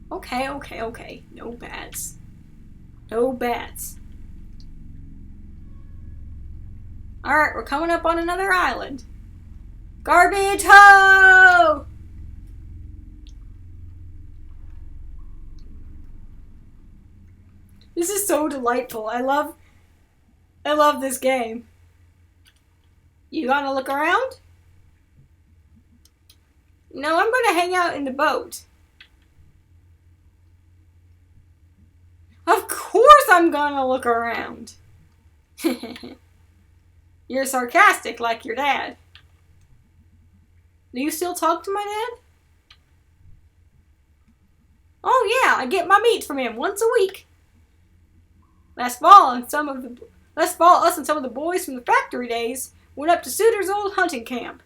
Okay, okay, okay. No bats. No bats. Alright, we're coming up on another island. Garbage ho! This is so delightful. I love this game. You gonna look around? No, I'm gonna hang out in the boat. Of course I'm gonna look around. You're sarcastic like your dad. Do you still talk to my dad? Oh yeah, I get my meat from him once a week. Last fall, us and some of the boys from the factory days went up to Suter's old hunting camp.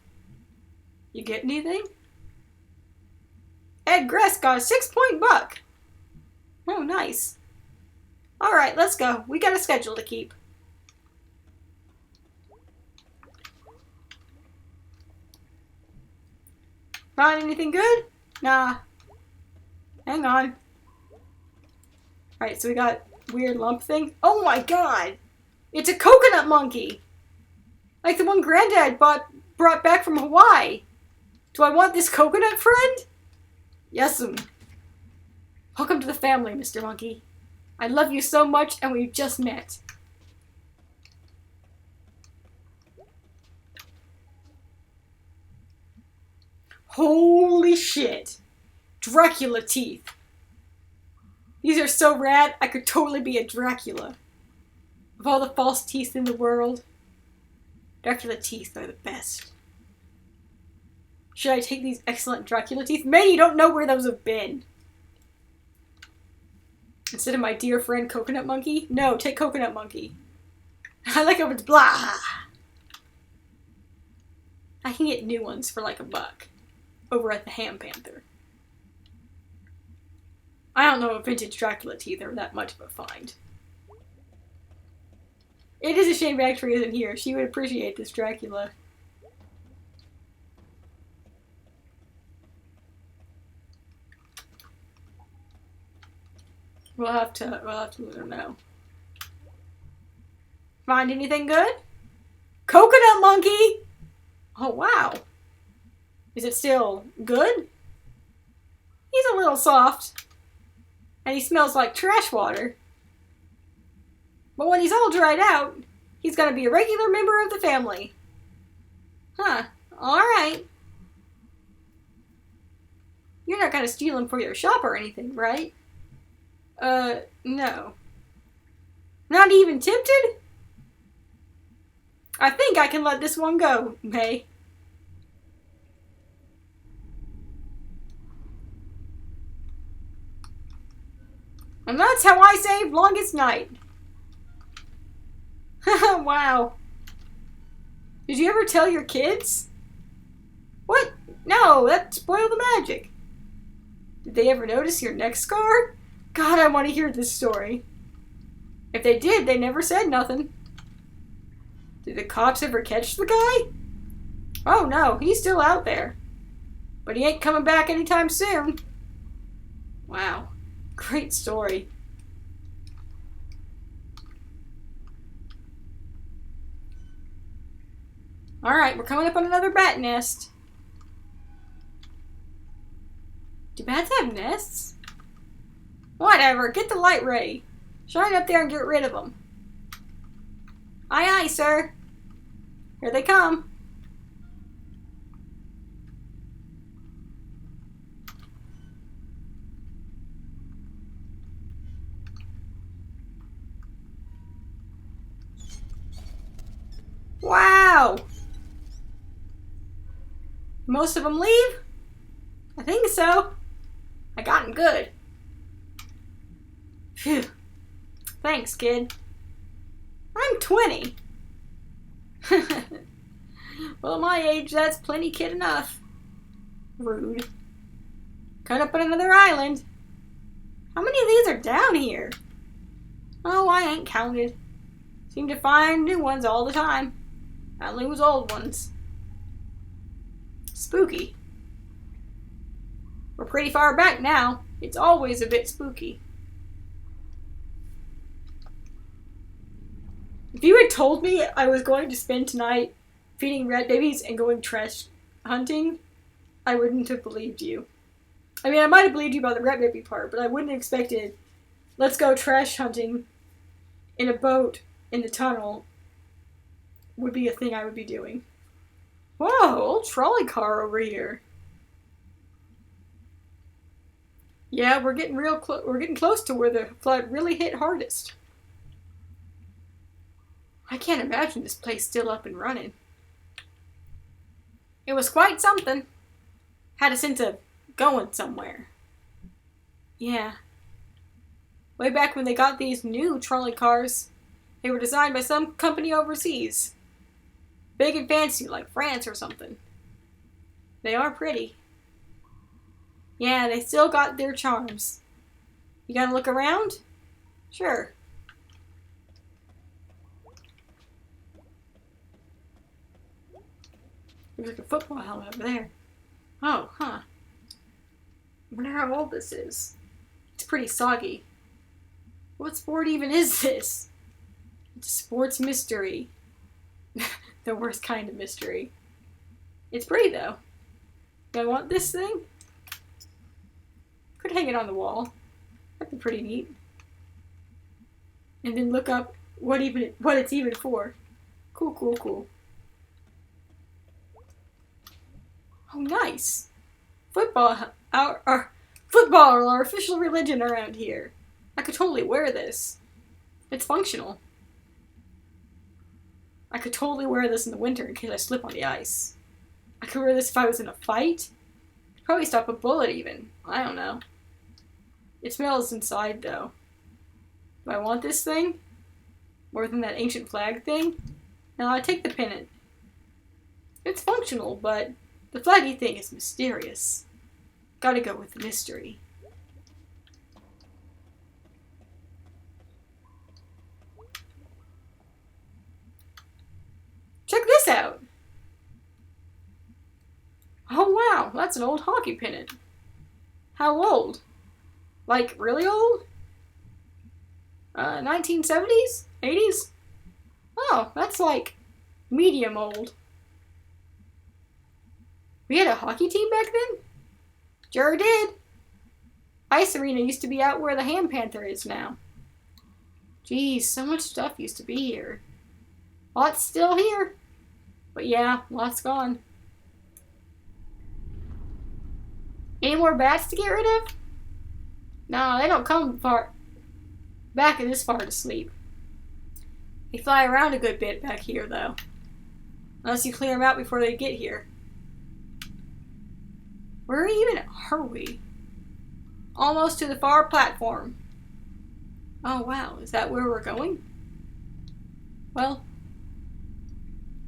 You get anything? Ed Gress got a 6-point buck. Oh, nice. Alright, let's go. We got a schedule to keep. Find anything good? Nah. Hang on. Alright, so we got weird lump thing. Oh my god! It's a coconut monkey! Like the one Granddad brought back from Hawaii. Do I want this coconut friend? Yes'm. Welcome to the family, Mr. Monkey. I love you so much and we've just met. Holy shit. Dracula teeth. These are so rad, I could totally be a Dracula. Of all the false teeth in the world, Dracula teeth are the best. Should I take these excellent Dracula teeth? Man, you don't know where those have been. Instead of my dear friend Coconut Monkey? No, take Coconut Monkey. I like it. Blah! I can get new ones for like $1 over at the Ham Panther. I don't know if vintage Dracula teeth are that much of a find. It is a shame Victoria isn't here. She would appreciate this Dracula. We'll have to let her know. Find anything good? Coconut monkey! Oh, wow. Is it still good? He's a little soft. And he smells like trash water. But when he's all dried out, he's gonna be a regular member of the family. Huh. Alright. You're not gonna steal him for your shop or anything, right? No. Not even tempted? I think I can let this one go, May. And that's how I saved Longest Night. Wow. Did you ever tell your kids? What? No, that spoiled the magic. Did they ever notice your neck scar? God, I want to hear this story. If they did, they never said nothing. Did the cops ever catch the guy? Oh no, he's still out there. But he ain't coming back anytime soon. Wow. Great story. Alright, we're coming up on another bat nest. Do bats have nests? Whatever, get the light ready. Shine up there and get rid of them. Aye, aye, sir. Here they come. Wow! Most of them leave? I think so. I got them good. Phew. Thanks, kid. I'm 20. Well, at my age, that's plenty kid enough. Rude. Cut up on another island. How many of these are down here? Oh, I ain't counted. Seem to find new ones all the time. I lose old ones. Spooky. We're pretty far back now. It's always a bit spooky. If you had told me I was going to spend tonight feeding rat babies and going trash hunting, I wouldn't have believed you. I mean, I might have believed you about the rat baby part, but I wouldn't have expected, let's go trash hunting in a boat in the tunnel would be a thing I would be doing. Whoa, old trolley car over here. Yeah, we're getting we're getting close to where the flood really hit hardest. I can't imagine this place still up and running. It was quite something. Had a sense of going somewhere. Yeah. Way back when they got these new trolley cars, they were designed by some company overseas. Big and fancy, like France or something. They are pretty. Yeah, they still got their charms. You gotta look around? Sure. There's like a football helmet over there. Oh, huh. I wonder how old this is. It's pretty soggy. What sport even is this? It's a sports mystery. The worst kind of mystery. It's pretty though. Do I want this thing? Could hang it on the wall. That'd be pretty neat. And then look up what it's even for. Cool, cool, cool. Oh, nice. Football, football are our official religion around here. I could totally wear this. It's functional. I could totally wear this in the winter in case I slip on the ice. I could wear this if I was in a fight. Probably stop a bullet even. I don't know. It smells inside though. Do I want this thing? More than that ancient flag thing? No, I take the pennant. It's functional, but the flaggy thing is mysterious. Gotta go with the mystery. Check this out. Oh wow, that's an old hockey pennant. How old? Like, really old? 1970s? 80s? Oh, that's like medium old. We had a hockey team back then? Sure did. Ice Arena used to be out where the Ham Panther is now. Geez, so much stuff used to be here. Lots still here. But yeah, lots gone. Any more bats to get rid of? No, they don't come back this far to sleep. They fly around a good bit back here, though. Unless you clear them out before they get here. Where even are we? Almost to the far platform. Oh wow, is that where we're going? Well,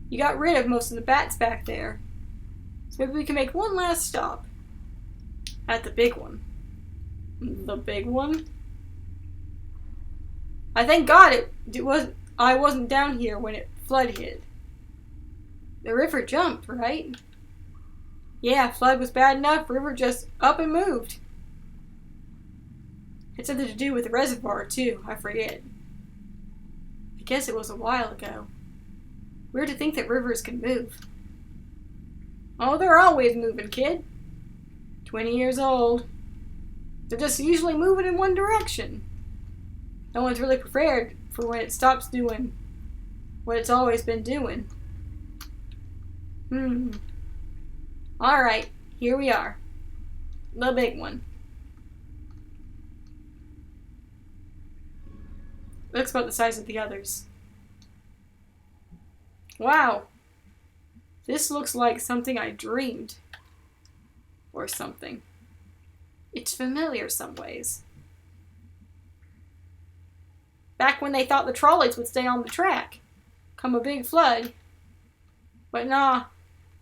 you got rid of most of the bats back there. So maybe we can make one last stop. At the big one. The big one? I thank God I wasn't down here when it flood hit. The river jumped, right? Yeah, flood was bad enough, river just up and moved. It's something to do with the reservoir, too. I forget. I guess it was a while ago. Weird to think that rivers can move. Oh, they're always moving, kid. 20 years old. They're just usually moving in one direction. No one's really prepared for when it stops doing what it's always been doing. Alright, here we are. The big one. Looks about the size of the others. Wow. This looks like something I dreamed. Or something. It's familiar some ways. Back when they thought the trolleys would stay on the track. Come a big flood. But nah.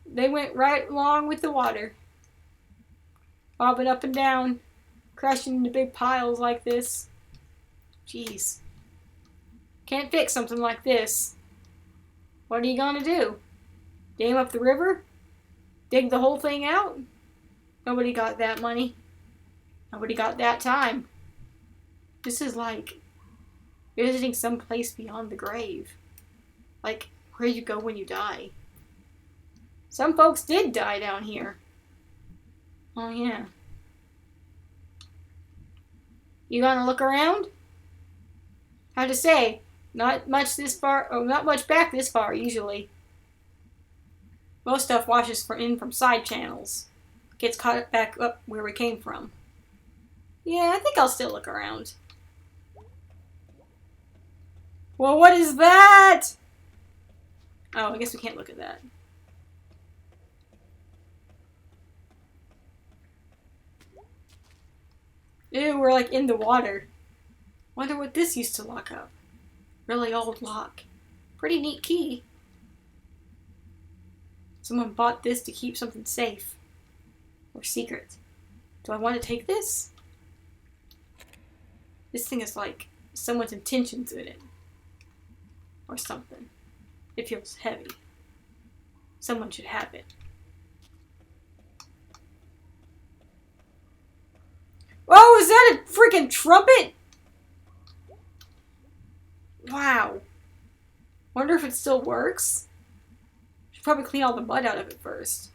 They went right along with the water. Bobbing up and down. Crashing into big piles like this. Jeez. Can't fix something like this. What are you gonna do? Dam up the river? Dig the whole thing out? Nobody got that money. Nobody got that time. This is like visiting some place beyond the grave. Like where you go when you die. Some folks did die down here. Oh yeah. You gonna look around? Hard to say. Not much this far, or not much back this far, usually. Most stuff washes in from side channels. Gets caught back up where we came from. Yeah, I think I'll still look around. Well, what is that? Oh, I guess we can't look at that. Ew, we're like in the water. Wonder what this used to lock up. Really old lock. Pretty neat key. Someone bought this to keep something safe. Or secret. Do I want to take this? This thing is like someone's intentions in it. Or something. It feels heavy. Someone should have it. Oh, is that a freaking trumpet? Wow. Wonder if it still works? Should probably clean all the mud out of it first.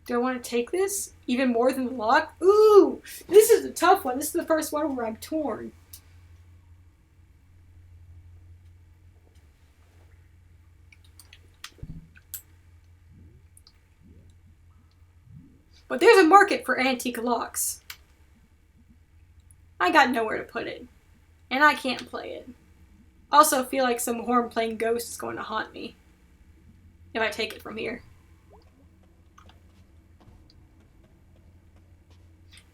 Do I want to take this? Even more than the lock? Ooh! This is a tough one. This is the first one where I'm torn. But there's a market for antique locks. I got nowhere to put it. And I can't play it. Also feel like some horn-playing ghost is going to haunt me. If I take it from here.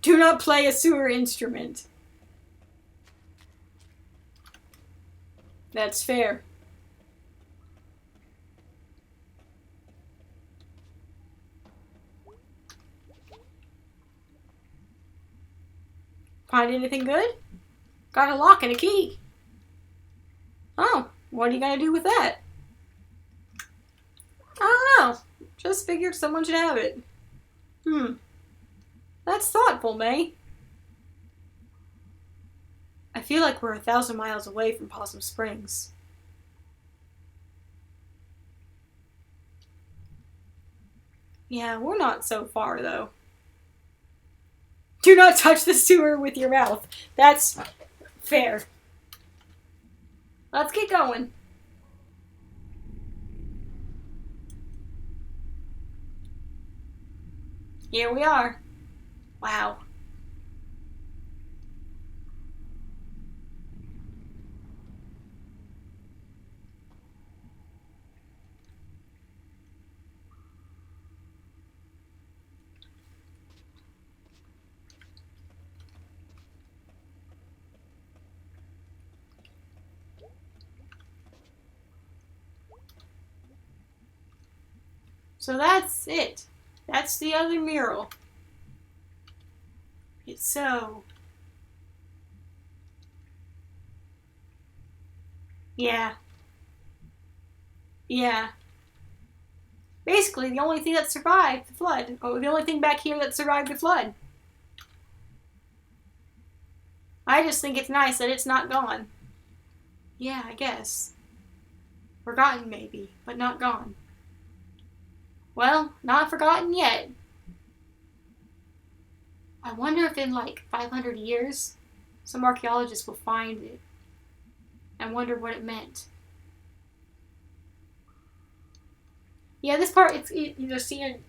Do not play a sewer instrument. That's fair. Find anything good? Got a lock and a key. Oh, what are you gonna do with that? Just figured someone should have it. That's thoughtful, May. I feel like we're 1,000 miles away from Possum Springs. Yeah, we're not so far, though. Do not touch the sewer with your mouth. That's fair. Let's get going. Here we are. Wow. So that's it. That's the other mural. It's so... Yeah. Yeah. Basically, the only thing that survived the flood. Oh, the only thing back here that survived the flood. I just think it's nice that it's not gone. Yeah, I guess. Forgotten, maybe, but not gone. Well, not forgotten yet. I wonder if in like 500 years, some archaeologists will find it and wonder what it meant. Yeah, this part, it's seeing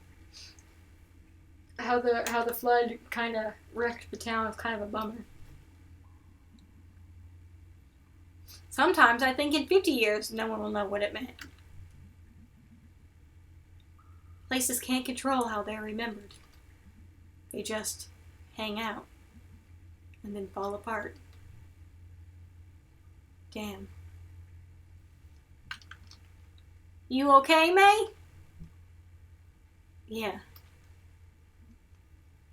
how the flood kind of wrecked the town is kind of a bummer. Sometimes I think in 50 years, no one will know what it meant. Places can't control how they're remembered. They just hang out and then fall apart. Damn. You okay, May? Yeah.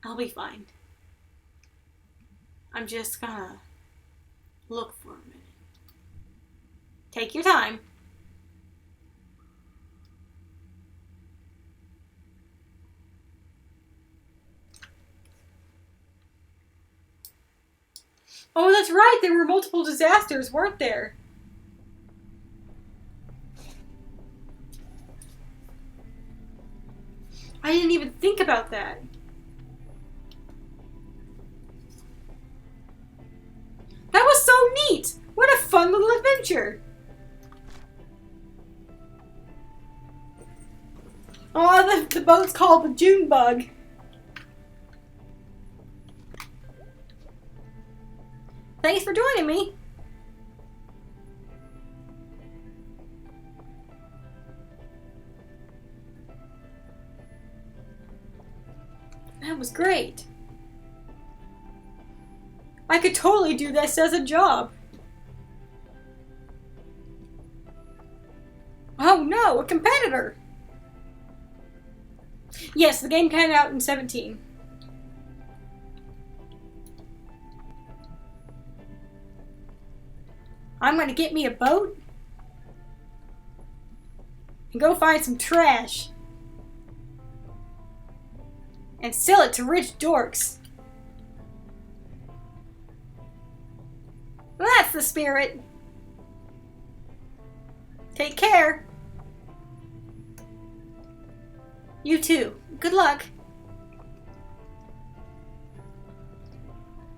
I'll be fine. I'm just gonna look for a minute. Take your time. Oh, that's right. There were multiple disasters, weren't there? I didn't even think about that. That was so neat. What a fun little adventure. Oh, the boat's called the June Bug. Thanks for joining me. That was great. I could totally do this as a job. Oh no, a competitor. Yes, the game came out in 2017. I'm gonna get me a boat and go find some trash and sell it to rich dorks. Well, that's the spirit. Take care. You too. Good luck.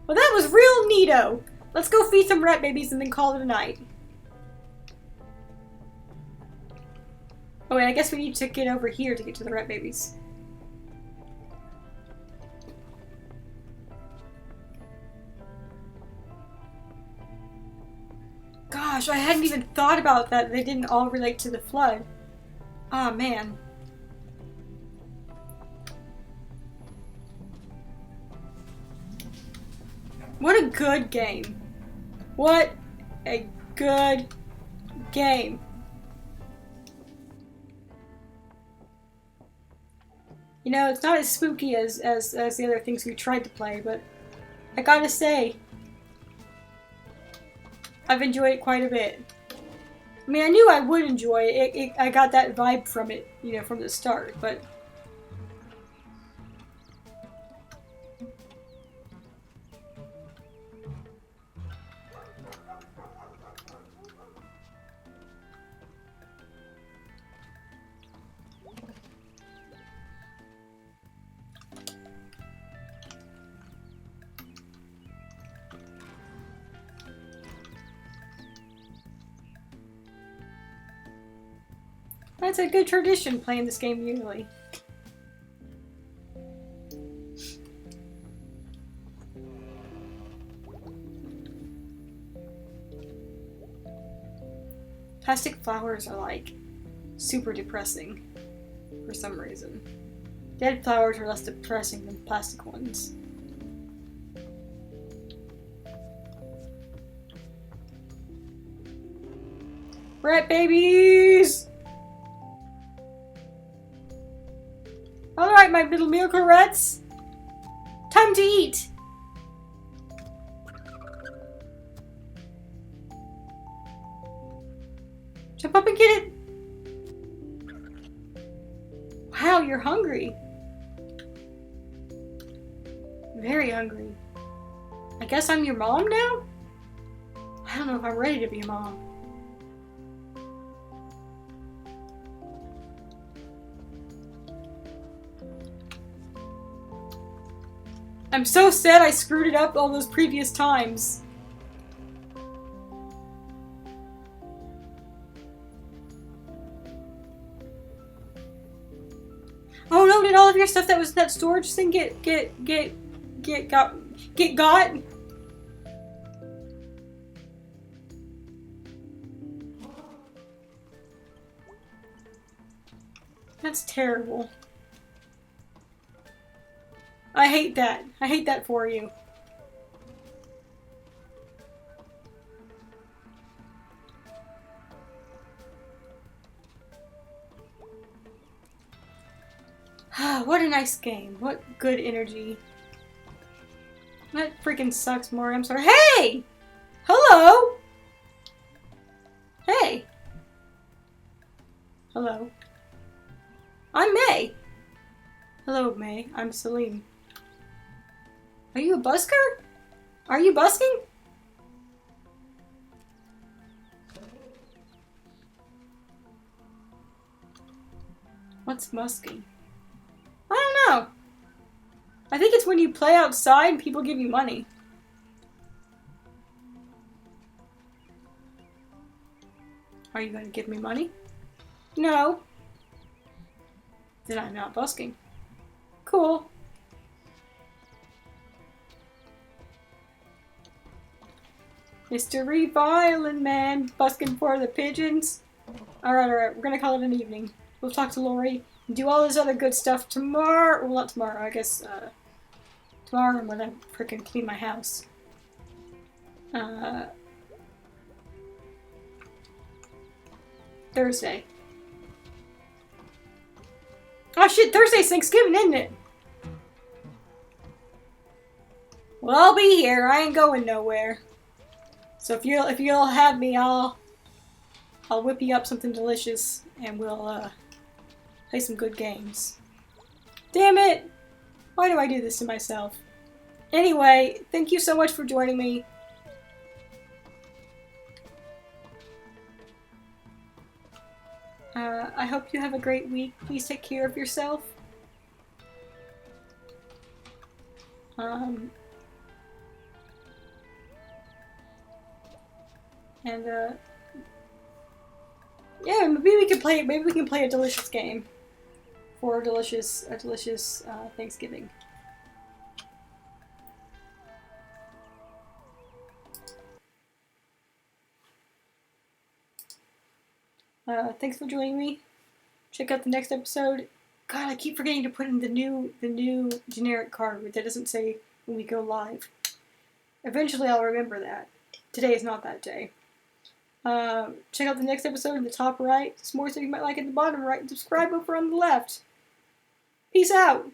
Well, that was real neato. Let's go feed some rat babies and then call it a night. Oh wait, I guess we need to get over here to get to the rat babies. Gosh, I hadn't even thought about that. They didn't all relate to the flood. Aw, man. What a good game. What a good game. You know, it's not as spooky as the other things we tried to play, but I gotta say, I've enjoyed it quite a bit. I mean, I knew I would enjoy it. I got that vibe from it, you know, from the start, but... That's a good tradition, playing this game yearly. Plastic flowers are like super depressing for some reason. Dead flowers are less depressing than plastic ones. Rat babies! Alright, my little miracle rats. Time to eat! Jump up and get it! Wow, you're hungry. Very hungry. I guess I'm your mom now? I don't know if I'm ready to be a mom. I'm so sad I screwed it up all those previous times. Oh no, did all of your stuff that was in that storage thing get got? That's terrible. I hate that. I hate that for you. What a nice game. What good energy. That freaking sucks, Mori. I'm sorry. Hey! Hello! Hey! Hello. I'm May. Hello, May. I'm Celine. Are you a busker? Are you busking? What's busking? I don't know. I think it's when you play outside and people give you money. Are you going to give me money? No. Then I'm not busking. Cool. Mr. Reviling Man, busking for the pigeons. Alright, we're gonna call it an evening. We'll talk to Lori and do all this other good stuff tomorrow. Well, not tomorrow, I guess, tomorrow when I frickin' clean my house. Thursday. Oh shit, Thursday's Thanksgiving, isn't it? Well, I'll be here. I ain't going nowhere. So if you'll have me, I'll whip you up something delicious and we'll play some good games. Damn it! Why do I do this to myself? Anyway, thank you so much for joining me. I hope you have a great week. Please take care of yourself. Yeah, maybe we can play. Maybe we can play a delicious game for a delicious Thanksgiving. Thanks for joining me. Check out the next episode. God, I keep forgetting to put in the new generic card that doesn't say when we go live. Eventually, I'll remember that. Today is not that day. Check out the next episode in the top right. Some more stuff you might like at the bottom right. And subscribe over on the left. Peace out.